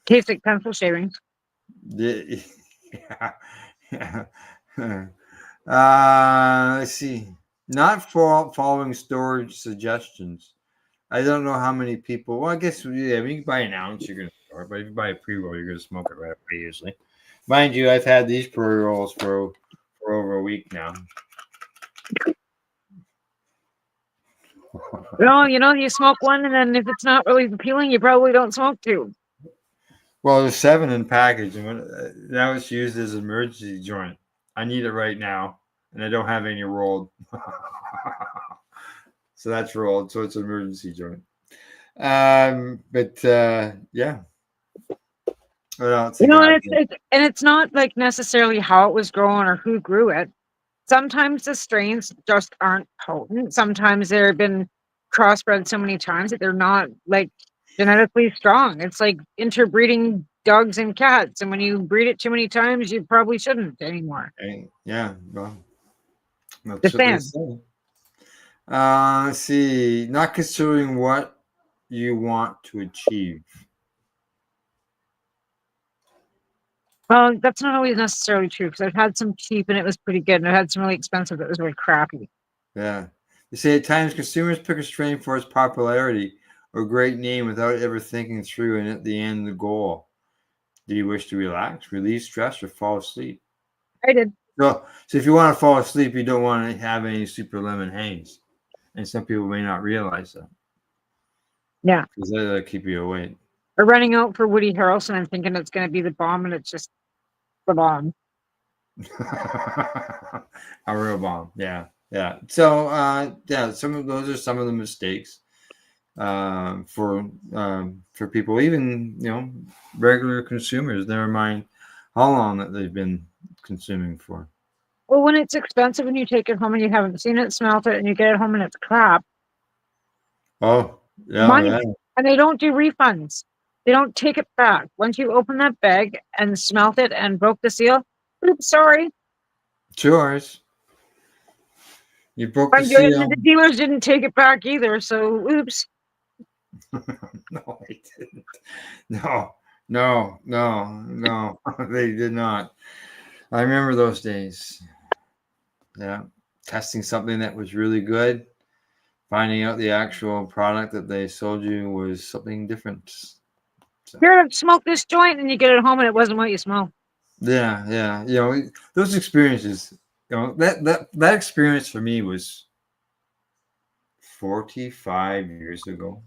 [SPEAKER 4] Tastes like pencil shavings.
[SPEAKER 1] Yeah. Let's see. Not following storage suggestions. I don't know how many people. Well, I guess when you buy an ounce, you're gonna store. But if you buy a pre-roll, you're gonna smoke it right away usually. Mind you, I've had these pre-rolls for over a week now.
[SPEAKER 4] Well, you smoke one, and then if it's not really appealing, you probably don't smoke two.
[SPEAKER 1] Well, there's 7 in package, and now it's used as an emergency joint. I need it right now, and I don't have any rolled. So that's rolled, so it's an emergency joint. But yeah.
[SPEAKER 4] It's not like necessarily how it was grown or who grew it. Sometimes the strains just aren't potent. Sometimes they've been crossbred so many times that they're not, like, genetically strong. It's like interbreeding dogs and cats, and when you breed it too many times, you probably shouldn't anymore.
[SPEAKER 1] Yeah, well, that's
[SPEAKER 4] just
[SPEAKER 1] what they say. Let's see. Not considering what you want to achieve.
[SPEAKER 4] Well, that's not always necessarily true, because I've had some cheap and it was pretty good, and I've had some really expensive that was really crappy.
[SPEAKER 1] Yeah. They say at times consumers pick a strain for its popularity or great name without ever thinking through and at the end the goal. Do you wish to relax, relieve stress, or fall asleep?
[SPEAKER 4] I did.
[SPEAKER 1] So if you want to fall asleep, you don't want to have any super lemon haze. And some people may not realize that.
[SPEAKER 4] Yeah.
[SPEAKER 1] Because that'll keep you awake.
[SPEAKER 4] Or running out for Woody Harrelson and thinking it's going to be the bomb, and it's just the bomb.
[SPEAKER 1] A real bomb. Yeah. Yeah. So, those are some of the mistakes for people, even, regular consumers, never mind how long that they've been consuming for.
[SPEAKER 4] Well, when it's expensive and you take it home and you haven't seen it, smelt it, and you get it home and it's crap.
[SPEAKER 1] Oh, yeah.
[SPEAKER 4] Money.
[SPEAKER 1] Yeah.
[SPEAKER 4] And they don't do refunds. They don't take it back. Once you open that bag and smelt it and broke the seal, oops, sorry.
[SPEAKER 1] It's yours. You broke the
[SPEAKER 4] And
[SPEAKER 1] seal.
[SPEAKER 4] the dealers didn't take it back either, so oops.
[SPEAKER 1] No, they didn't. No, they did not. I remember those days. Yeah. Testing something that was really good, finding out the actual product that they sold you was something different. So,
[SPEAKER 4] Here, smoke this joint, and you get it home and it wasn't what you smell.
[SPEAKER 1] yeah. Those experiences, that experience for me was 45 years ago.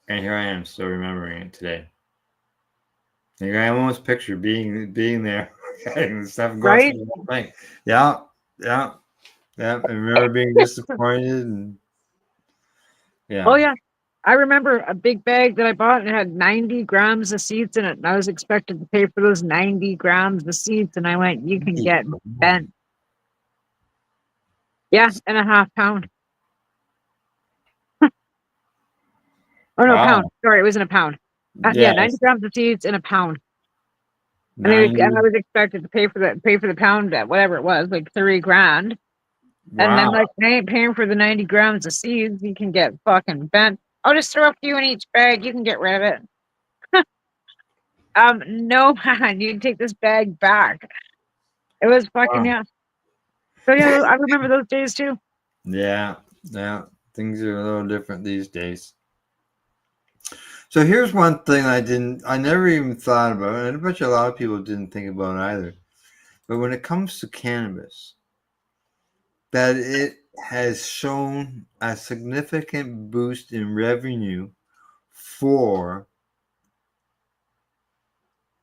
[SPEAKER 1] And here I am still remembering it today. And I almost picture being there and stuff going
[SPEAKER 4] Right?
[SPEAKER 1] through the whole thing. Yeah. I remember being disappointed and yeah.
[SPEAKER 4] Oh, yeah. I remember a big bag that I bought and it had 90 grams of seeds in it. And I was expected to pay for those 90 grams of seeds. And I went, you can get bent. Yeah, and a half pound. Oh, no,
[SPEAKER 1] Wow.
[SPEAKER 4] pound. Sorry, it wasn't a pound. Yeah, 90 grams of seeds in a pound. And I was expected to pay for the pound at whatever it was, like $30,000. And then, like, I ain't paying for the 90 grams of seeds. You can get fucking bent. I'll just throw a few in each bag. You can get rid of it. No, man, you can take this bag back. It was fucking, yeah. So, yeah, I remember those days too.
[SPEAKER 1] Yeah. Things are a little different these days. So here's one thing I never even thought about, and I bet you a lot of people didn't think about either. But when it comes to cannabis, that it has shown a significant boost in revenue for.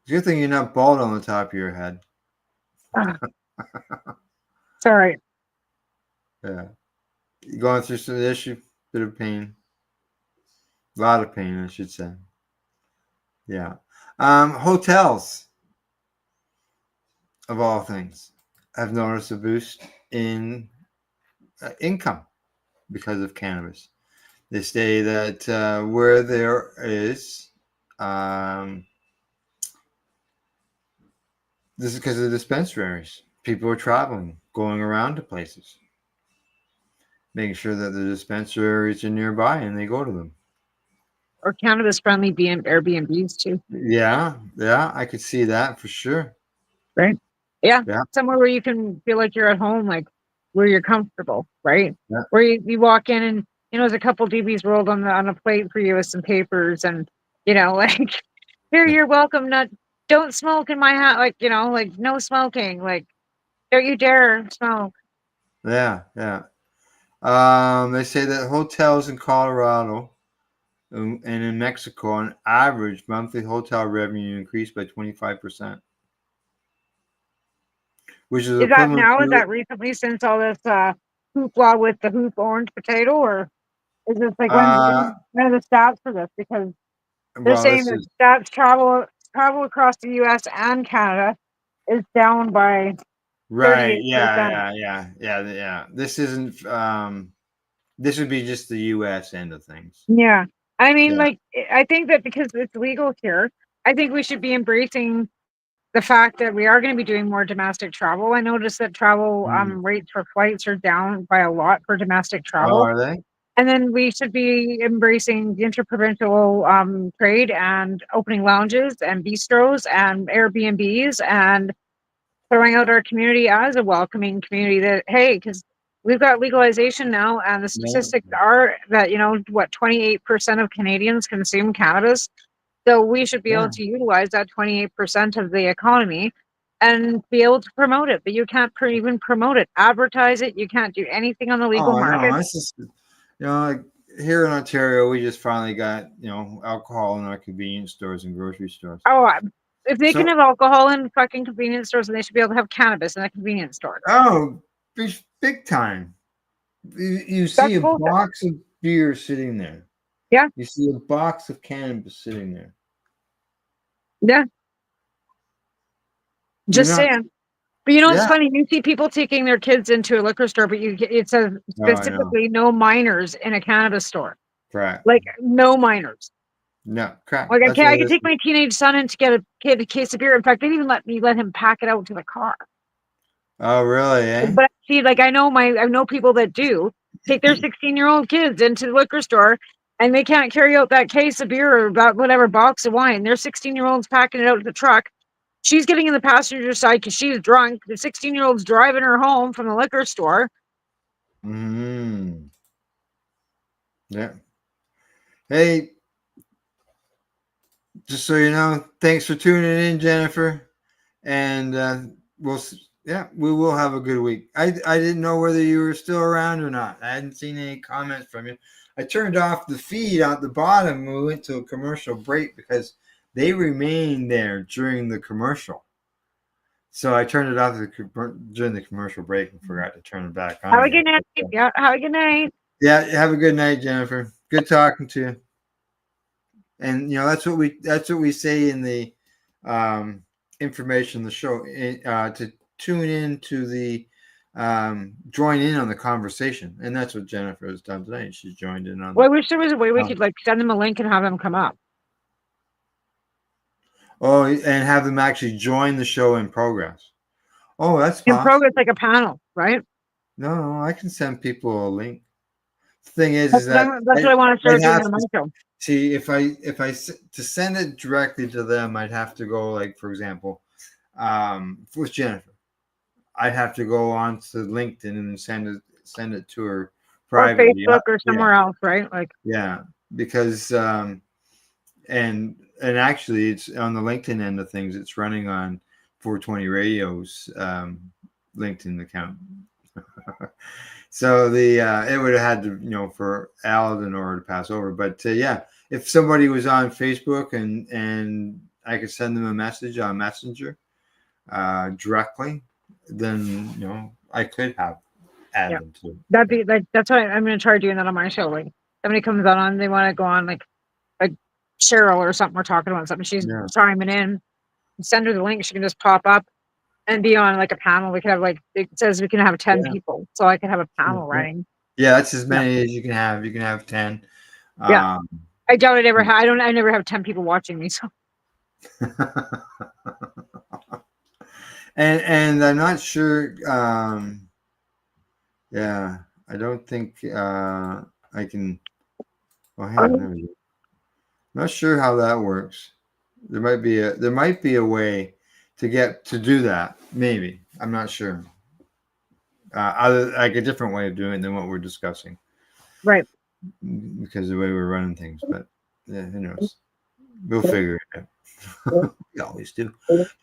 [SPEAKER 1] It's a good thing you're not bald on the top of your head.
[SPEAKER 4] Sorry.
[SPEAKER 1] Yeah. You're going through some issue, bit of pain. A lot of pain, I should say. Yeah. Hotels, of all things, have noticed a boost in income because of cannabis. They say that where there is, this is because of the dispensaries. People are traveling, going around to places, making sure that the dispensaries are nearby and they go to them.
[SPEAKER 4] Or cannabis-friendly Airbnbs too.
[SPEAKER 1] Yeah, I could see that for sure.
[SPEAKER 4] Right? Yeah, somewhere where you can feel like you're at home, like where you're comfortable, right?
[SPEAKER 1] Yeah.
[SPEAKER 4] Where you walk in and, there's a couple DBs rolled on a plate for you with some papers and, like, here, you're welcome, don't smoke in my house, like, like no smoking, like, don't you dare smoke.
[SPEAKER 1] Yeah. They say that hotels in Colorado and in Mexico, on average, monthly hotel revenue increased by 25%. Which is
[SPEAKER 4] that now? Is that recently since all this hoopla with the hoop orange potato, or is this like when are the stats for this? Because they're saying that stats travel across the U.S. and Canada is down by 38%.
[SPEAKER 1] Right. Yeah. This isn't. This would be just the U.S. end of things.
[SPEAKER 4] Yeah, I mean, like, I think that because it's legal here, I think we should be embracing the fact that we are going to be doing more domestic travel. I noticed that travel rates for flights are down by a lot for domestic travel.
[SPEAKER 1] Oh, are they?
[SPEAKER 4] And then we should be embracing the interprovincial trade and opening lounges and bistros and Airbnbs and throwing out our community as a welcoming community that, hey, because We've got legalization now, and the
[SPEAKER 1] Yeah.
[SPEAKER 4] statistics are that, 28% of Canadians consume cannabis. So we should be able to utilize that 28% of the economy and be able to promote it. But you can't even promote it, advertise it. You can't do anything on the legal
[SPEAKER 1] Oh
[SPEAKER 4] market.
[SPEAKER 1] no, it's just like here in Ontario, we just finally got alcohol in our convenience stores and grocery stores.
[SPEAKER 4] Oh, if they can
[SPEAKER 1] So
[SPEAKER 4] have alcohol in fucking convenience stores, then they should be able to have cannabis in a convenience store.
[SPEAKER 1] oh, big time. You see a
[SPEAKER 4] bullshit.
[SPEAKER 1] box of beer sitting there.
[SPEAKER 4] Yeah.
[SPEAKER 1] You see a box of cannabis sitting there.
[SPEAKER 4] Yeah. Just saying. But it's funny. You see people taking their kids into a liquor store, but it says specifically no minors in a cannabis store.
[SPEAKER 1] Correct.
[SPEAKER 4] Like no minors.
[SPEAKER 1] No, correct.
[SPEAKER 4] Like I could take my teenage son in to get a case of beer. In fact, they didn't even let him pack it out to the car.
[SPEAKER 1] Oh, really? Eh?
[SPEAKER 4] But see, like I know people that do take their 16-year-old kids into the liquor store, and they can't carry out that case of beer or about whatever box of wine. Their 16-year-old's packing it out to the truck. She's getting in the passenger side because she's drunk. The 16-year-old's driving her home from the liquor store.
[SPEAKER 1] Yeah. Hey, just so you know, thanks for tuning in, Jennifer. And we will have a good week. I didn't know whether you were still around or not. I hadn't seen any comments from you. I turned off the feed out the bottom. We went to a commercial break because they remained there during the commercial. So I turned it off during the commercial break and forgot to turn it back on.
[SPEAKER 4] Have a good night. Yeah, have a good night.
[SPEAKER 1] Yeah, have a good night, Jennifer. Good talking to you. And that's what we say in the information, the show, to tune in to the join in on the conversation, and that's what Jennifer has done tonight. She's joined in on.
[SPEAKER 4] Well, I wish there was a way we could send them a link and have them come up.
[SPEAKER 1] Oh, and have them actually join the show in progress. Oh, that's possible.
[SPEAKER 4] In progress, like a panel, right?
[SPEAKER 1] No, I can send people a link. The thing is
[SPEAKER 4] that's what I want to start doing on my show.
[SPEAKER 1] See, if I to send it directly to them, I'd have to go, like, for example, with Jennifer, I'd have to go on to LinkedIn and send it to her privately,
[SPEAKER 4] or Facebook or somewhere else, right? Like,
[SPEAKER 1] yeah, because and actually, it's on the LinkedIn end of things. It's running on 420 Radio's LinkedIn account. So it would have had to, for Al in order to pass over. But if somebody was on Facebook and I could send them a message on Messenger directly, then I could add them to.
[SPEAKER 4] That'd be like, that's what I'm going to try doing that on my show. Like somebody comes on, they want to go on like Cheryl or something. We're talking about something. She's chiming in. Send her the link. She can just pop up and be on like a panel. We could have it says we can have 10 people, so I can have a panel running.
[SPEAKER 1] Yeah, that's as many as you can have. You can have 10.
[SPEAKER 4] Yeah, I doubt it ever. I never have 10 people watching me. So.
[SPEAKER 1] and I'm not sure. I don't think I can. I'm not sure how that works. There might be a way to do that. Maybe, I'm not sure. Like a different way of doing it than what we're discussing,
[SPEAKER 4] right?
[SPEAKER 1] Because of the way we're running things. But who knows? We'll figure it out. We always do.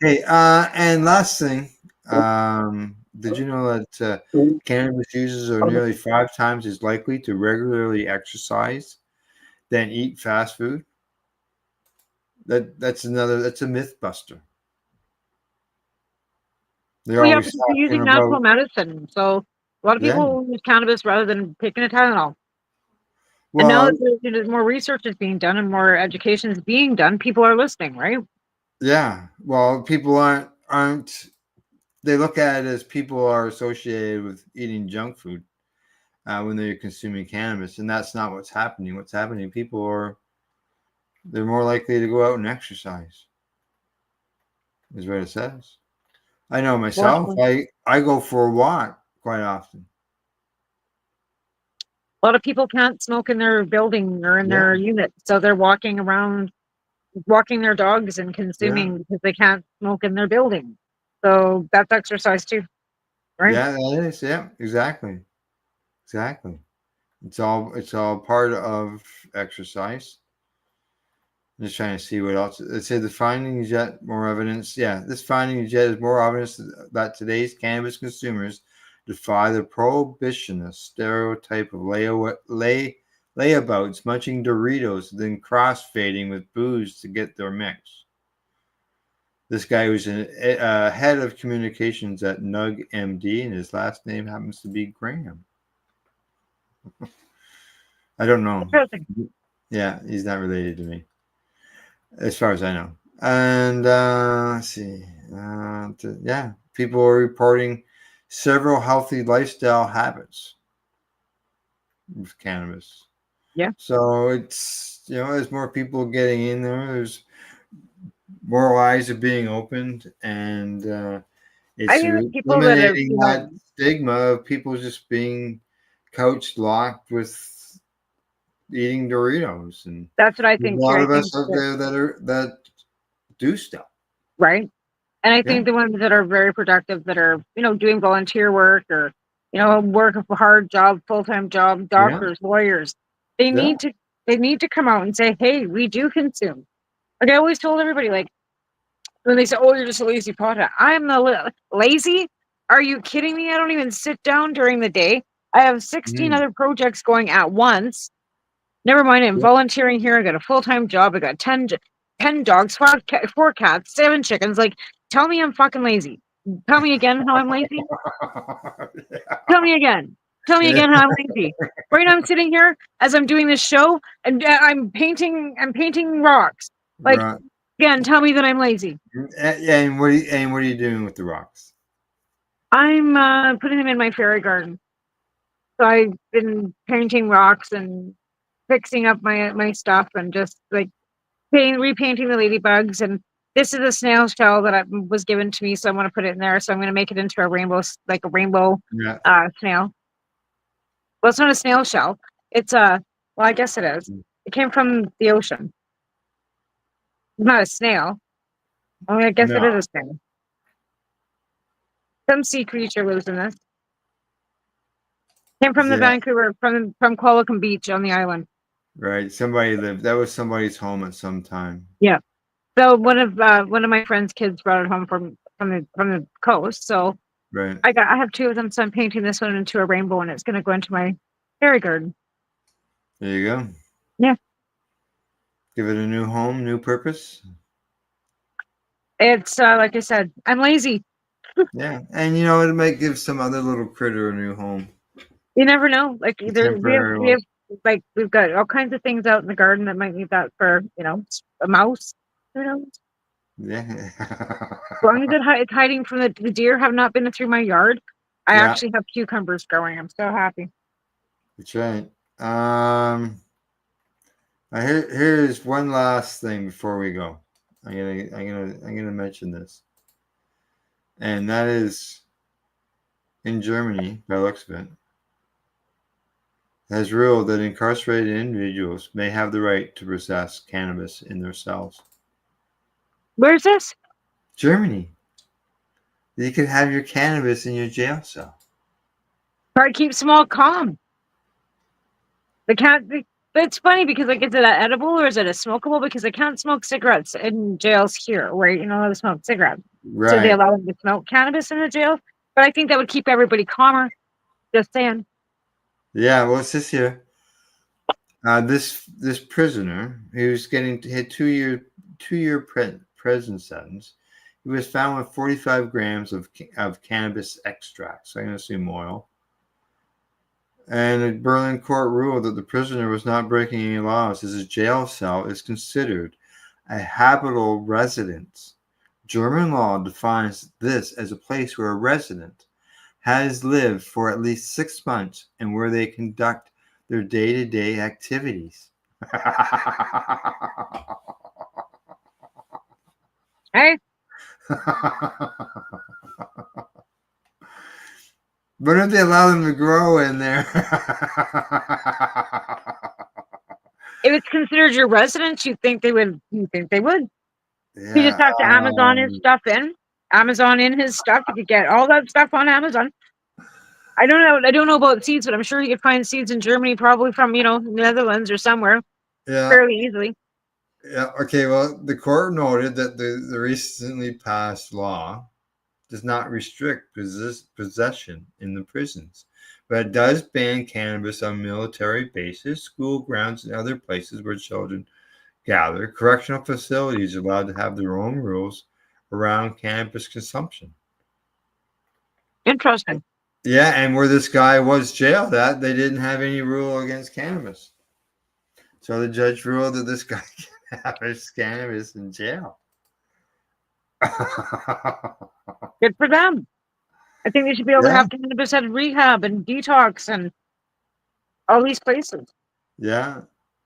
[SPEAKER 1] Hey, and last thing, did you know that cannabis users are nearly 5 times as likely to regularly exercise than eat fast food? That's a myth buster. They're
[SPEAKER 4] using natural medicine. So a lot of people use cannabis rather than taking a Tylenol. Well, and now that there's more research is being done and more education is being done, people are listening, right?
[SPEAKER 1] Yeah. Well, people aren't. They look at it as people are associated with eating junk food when they're consuming cannabis, and that's not what's happening. What's happening? They're more likely to go out and exercise, is what it says. I know myself. I go for a walk quite often.
[SPEAKER 4] A lot of people can't smoke in their building or in their unit, so they're walking around, walking their dogs and consuming because they can't smoke in their building. So that's exercise too, right?
[SPEAKER 1] Yeah, that is. Yeah, exactly. Exactly. It's all part of exercise. I'm just trying to see what else. It said the findings yet more evidence. Yeah, this finding yet is more evidence that today's cannabis consumers defy the prohibitionist stereotype of layabouts munching Doritos, then crossfading with booze to get their mix. This guy was a head of communications at Nug MD, and his last name happens to be Graham. I don't know.
[SPEAKER 4] Interesting.
[SPEAKER 1] Yeah, he's not related to me, as far as I know. And let's see. Yeah, people are reporting several healthy lifestyle habits with cannabis.
[SPEAKER 4] Yeah.
[SPEAKER 1] So it's, as more people getting in there's more eyes are being opened, and it's
[SPEAKER 4] I think people that have,
[SPEAKER 1] eliminating that stigma of people just being couch locked with eating Doritos, and
[SPEAKER 4] that's what I
[SPEAKER 1] there's
[SPEAKER 4] think
[SPEAKER 1] a
[SPEAKER 4] too.
[SPEAKER 1] lot
[SPEAKER 4] I
[SPEAKER 1] of
[SPEAKER 4] think
[SPEAKER 1] us out there that do stuff.
[SPEAKER 4] right. And I
[SPEAKER 1] Yeah.
[SPEAKER 4] think the ones that are very productive, that are, doing volunteer work or, work a hard job, full-time job, doctors, lawyers, they
[SPEAKER 1] Yeah.
[SPEAKER 4] need to come out and say, hey, we do consume. Like I always told everybody, like when they say, oh, you're just a lazy pothead. I'm lazy. Are you kidding me? I don't even sit down during the day. I have 16 other projects going at once. Never mind, I'm volunteering here. I got a full-time job. I got 10 dogs, 4 cats, 7 chickens. Like, tell me I'm fucking lazy. Tell me again how I'm lazy. Tell me again. Tell me again how I'm lazy. Right now I'm sitting here as I'm doing this show and I'm painting rocks. Like,
[SPEAKER 1] Right.
[SPEAKER 4] again, tell me that I'm lazy.
[SPEAKER 1] And what are you doing with the rocks?
[SPEAKER 4] I'm putting them in my fairy garden. So I've been painting rocks and fixing up my stuff and just like repainting the ladybugs. And this is a snail shell that was given to me, so I want to put it in there. So I'm going to make it into a rainbow, like a rainbow snail. Well, it's not a snail shell. It's well, I guess it is. It came from the ocean. It's not a snail. I guess it is a snail. Some sea creature lives in this. Came from the Vancouver, from Qualicum Beach on the island.
[SPEAKER 1] Right. That was somebody's home at some time.
[SPEAKER 4] Yeah. So one of my friend's kids brought it home from the coast. So
[SPEAKER 1] right.
[SPEAKER 4] I have 2 of them. So I'm painting this one into a rainbow, and it's going to go into my fairy garden.
[SPEAKER 1] There you go.
[SPEAKER 4] Yeah.
[SPEAKER 1] Give it a new home, new purpose.
[SPEAKER 4] It's like I said, I'm lazy.
[SPEAKER 1] Yeah, and it might give some other little critter a new home.
[SPEAKER 4] You never know. Like we have like we've got all kinds of things out in the garden that might need that for a mouse. Who knows?
[SPEAKER 1] Yeah.
[SPEAKER 4] As long as it's hiding from the deer have not been through my yard. I actually have cucumbers growing. I'm so happy.
[SPEAKER 1] That's right. Here's one last thing before we go. I'm gonna mention this, and that is in Germany, by the looks of it, has ruled that incarcerated individuals may have the right to possess cannabis in their cells.
[SPEAKER 4] Where's this?
[SPEAKER 1] Germany. You can have your cannabis in your jail cell.
[SPEAKER 4] Try to keep them all calm. They can't. It's funny because, like, is it an edible or is it a smokable? Because they can't smoke cigarettes in jails here, where you're not allowed to smoke cigarettes.
[SPEAKER 1] Right.
[SPEAKER 4] So they allow them to smoke cannabis in the jail. But I think that would keep everybody calmer. Just saying.
[SPEAKER 1] Yeah. Well, it's this here. This prisoner who's getting hit 2-year prison sentence. He was found with 45 grams of cannabis extract. So I'm going to assume oil. And a Berlin court ruled that the prisoner was not breaking any laws, as his jail cell is considered a habitable residence. German law defines this as a place where a resident has lived for at least 6 months and where they conduct their day-to-day activities.
[SPEAKER 4] Hey.
[SPEAKER 1] But if they allow them to grow in there?
[SPEAKER 4] If it's considered your residence, you think they would? Yeah. You just have to Amazon his stuff in. Amazon in his stuff. You could get all that stuff on Amazon. I don't know. I don't know about seeds, but I'm sure you could find seeds in Germany, probably from Netherlands or somewhere,
[SPEAKER 1] Yeah.
[SPEAKER 4] fairly easily.
[SPEAKER 1] Yeah. Okay. Well, the court noted that the recently passed law does not restrict possession in the prisons, but it does ban cannabis on military bases, school grounds, and other places where children gather. Correctional facilities are allowed to have their own rules around cannabis consumption.
[SPEAKER 4] Interesting.
[SPEAKER 1] Yeah, and where this guy was jailed at, they didn't have any rule against cannabis. So the judge ruled that this guy can have his cannabis in jail.
[SPEAKER 4] Good for them. I think they should be able to
[SPEAKER 1] Yeah.
[SPEAKER 4] have cannabis at rehab and detox and all these places.
[SPEAKER 1] Yeah.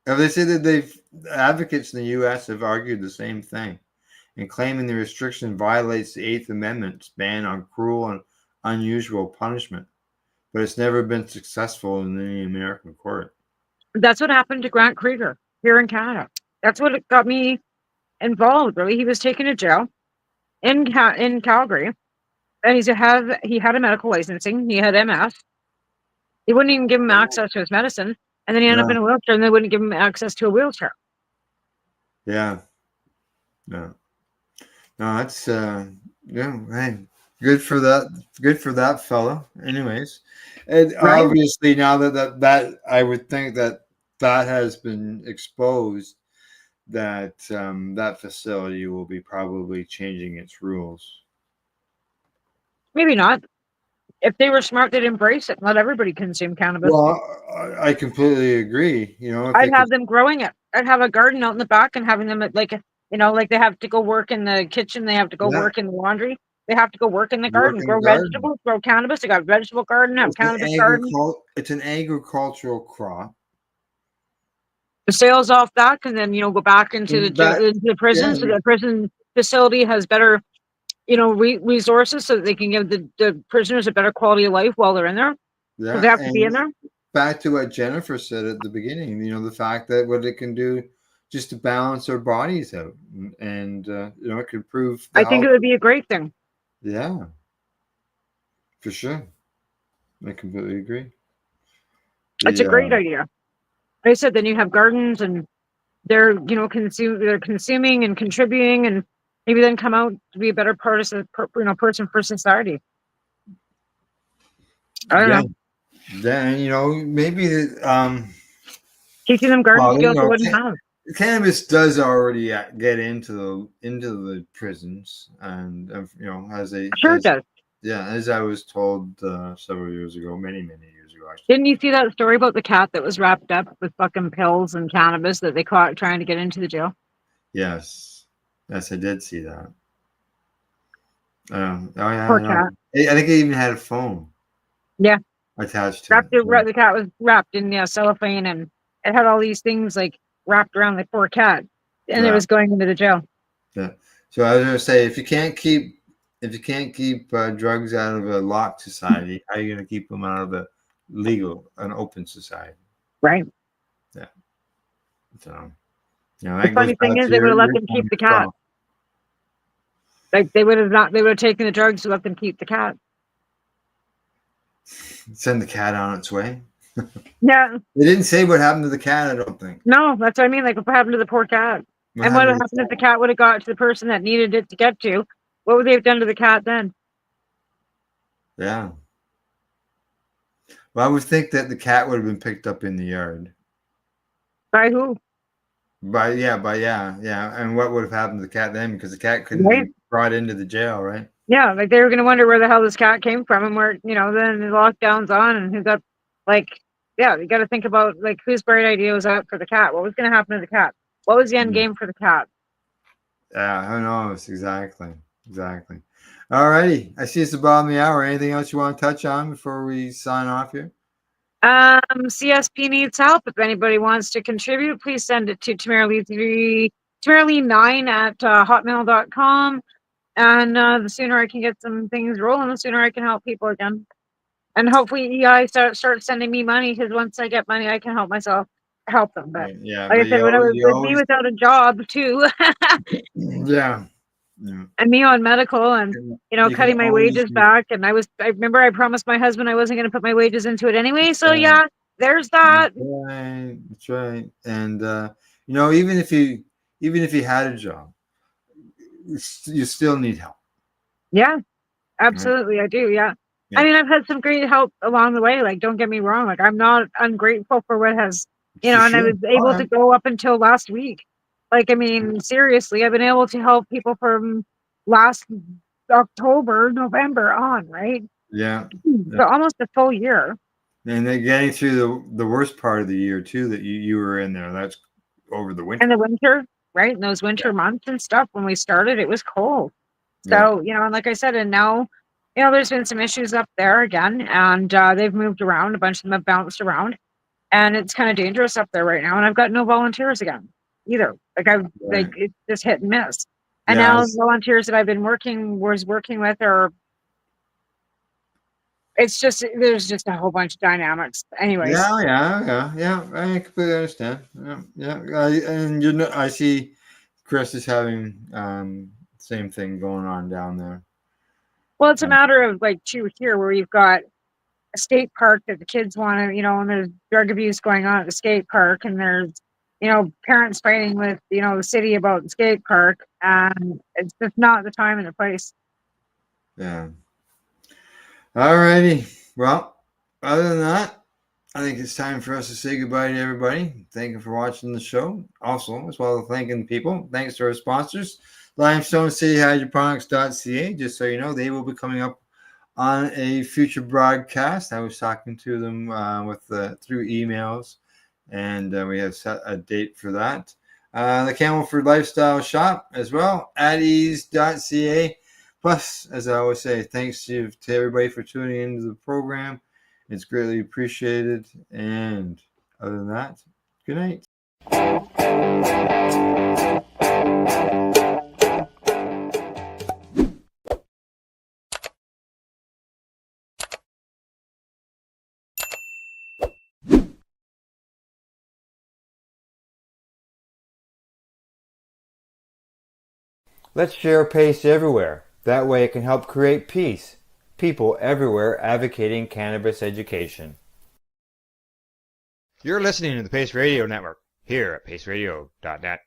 [SPEAKER 1] And they say that advocates in the U.S. have argued the same thing, and claiming the restriction violates the Eighth Amendment's ban on cruel and unusual punishment, but it's never been successful in any American court.
[SPEAKER 4] That's what happened to Grant Krieger here in Canada. That's what got me involved. Really, he was taken to jail in Calgary, and he had a medical licensing. He had MS. They wouldn't even give him access to his medicine, and then he ended up in a wheelchair, and they wouldn't give him access to a wheelchair.
[SPEAKER 1] Yeah. No. No, that's hey, good for that fella. Anyways, and
[SPEAKER 4] Right.
[SPEAKER 1] obviously now that I would think that has been exposed, that that facility will be probably changing its rules.
[SPEAKER 4] Maybe not. If they were smart, they'd embrace it. Let everybody consume cannabis.
[SPEAKER 1] Well, I completely agree. If
[SPEAKER 4] I'd have them growing it. I'd have a garden out in the back and having them at like they have to go work in the kitchen. They have to go work in the laundry. They have to go work in the garden, grow vegetables, grow cannabis. They got a vegetable garden, have cannabis garden.
[SPEAKER 1] It's an agricultural crop.
[SPEAKER 4] The sales off that can then go back into the prison. Yeah. So the prison facility has better resources, so that they can give the prisoners a better quality of life while they're in there. Yeah, so they have to be in there.
[SPEAKER 1] Back to what Jennifer said at the beginning, the fact that what it can do just to balance our bodies out, and it could improve.
[SPEAKER 4] I think it would be a great thing.
[SPEAKER 1] Yeah, for sure. I completely agree.
[SPEAKER 4] It's a great idea. Like I said, then you have gardens, and they're consuming and contributing, and maybe then come out to be a better person for society. I don't know.
[SPEAKER 1] Then maybe
[SPEAKER 4] teaching them garden skills they wouldn't have.
[SPEAKER 1] Cannabis does already get into the prisons, and
[SPEAKER 4] sure it does.
[SPEAKER 1] Yeah, as I was told several years ago, many years ago. Actually.
[SPEAKER 4] Didn't you see that story about the cat that was wrapped up with fucking pills and cannabis that they caught trying to get into the jail?
[SPEAKER 1] Yes, I did see that. Yeah,
[SPEAKER 4] poor cat.
[SPEAKER 1] I think it even had a phone.
[SPEAKER 4] Yeah.
[SPEAKER 1] Attached to
[SPEAKER 4] the cat was wrapped in cellophane, and it had all these things like wrapped around the poor cat, and it was going into the jail.
[SPEAKER 1] Yeah. So I was going to say, if you can't keep drugs out of a locked society, how are you going to keep them out of a legal, an open society?
[SPEAKER 4] Right.
[SPEAKER 1] Yeah. So,
[SPEAKER 4] the funny thing is, they would have let them keep the cat. Like they would have taken the drugs to let them keep the cat.
[SPEAKER 1] Send the cat on its way.
[SPEAKER 4] Yeah.
[SPEAKER 1] They didn't say what happened to the cat, I don't think.
[SPEAKER 4] No, that's what I mean. Like what happened to the poor cat? What happened if the cat would have got to the person that needed it to get to? What would they have done to the cat then?
[SPEAKER 1] Yeah. Well, I would think that the cat would have been picked up in the yard.
[SPEAKER 4] By who?
[SPEAKER 1] Yeah. And what would have happened to the cat then? Because the cat couldn't be brought into the jail, right?
[SPEAKER 4] Yeah, like they were going to wonder where the hell this cat came from, and where then the lockdown's on, and who got you got to think about whose bright idea was out for the cat. What was going to happen to the cat? What was the end game for the cat?
[SPEAKER 1] Yeah, who knows? Exactly. All righty. I see it's the bottom of the hour. Anything else you want to touch on before we sign off here?
[SPEAKER 4] CSP needs help. If anybody wants to contribute, please send it to Tamerly9 at hotmail.com. And the sooner I can get some things rolling, the sooner I can help people again. And hopefully EI start sending me money, because once I get money, I can help them. But
[SPEAKER 1] yeah,
[SPEAKER 4] like I said, when I was me without a job too.
[SPEAKER 1] Yeah.
[SPEAKER 4] and me on medical and,
[SPEAKER 1] You can
[SPEAKER 4] cutting my
[SPEAKER 1] always
[SPEAKER 4] wages back. And I remember I promised my husband I wasn't going to put my wages into it anyway. So
[SPEAKER 1] Right.
[SPEAKER 4] yeah, there's that.
[SPEAKER 1] That's right. And even if you had a job, you still need help.
[SPEAKER 4] Yeah, absolutely. I do. Yeah. I mean, I've had some great help along the way. Like, don't get me wrong. Like, I'm not ungrateful for what has,
[SPEAKER 1] For
[SPEAKER 4] and I
[SPEAKER 1] sure.
[SPEAKER 4] was able to go up until last week. Like, I mean, seriously, I've been able to help people from last October, November on, right?
[SPEAKER 1] Yeah.
[SPEAKER 4] So almost a full year.
[SPEAKER 1] And then getting through the worst part of the year too that you were in there. That's over the winter.
[SPEAKER 4] And the winter, right? In those winter months and stuff, when we started, it was cold.
[SPEAKER 1] Yeah.
[SPEAKER 4] So, and like I said, and now, there's been some issues up there again, and they've moved around. A bunch of them have bounced around, and it's kind of dangerous up there right now. And I've got no volunteers again either. Like it's just hit and miss. And
[SPEAKER 1] Yeah,
[SPEAKER 4] now volunteers that I've been working with are. It's just there's just a whole bunch of dynamics. Anyways.
[SPEAKER 1] Yeah. I completely understand. Yeah. I see Chris is having same thing going on down there.
[SPEAKER 4] Well, it's a matter of like here where you've got a skate park that the kids want to, and there's drug abuse going on at the skate park, and there's, parents fighting with, the city about the skate park, and it's just not the time and the place.
[SPEAKER 1] Yeah. All righty. Well, other than that, I think it's time for us to say goodbye to everybody. Thank you for watching the show. Also, as well as thanking people. Thanks to our sponsors, Limestone City Hydroponics.ca. Just so you know, they will be coming up on a future broadcast. I was talking to them through emails, and we have set a date for that. The Campbellford Lifestyle Shop as well, At-Eze.ca. Plus, as I always say, thanks to everybody for tuning into the program. It's greatly appreciated. And other than that, good night. Let's share PACE everywhere. That way it can help create peace. People everywhere advocating cannabis education.
[SPEAKER 5] You're listening to the Pace Radio Network here at paceradio.net.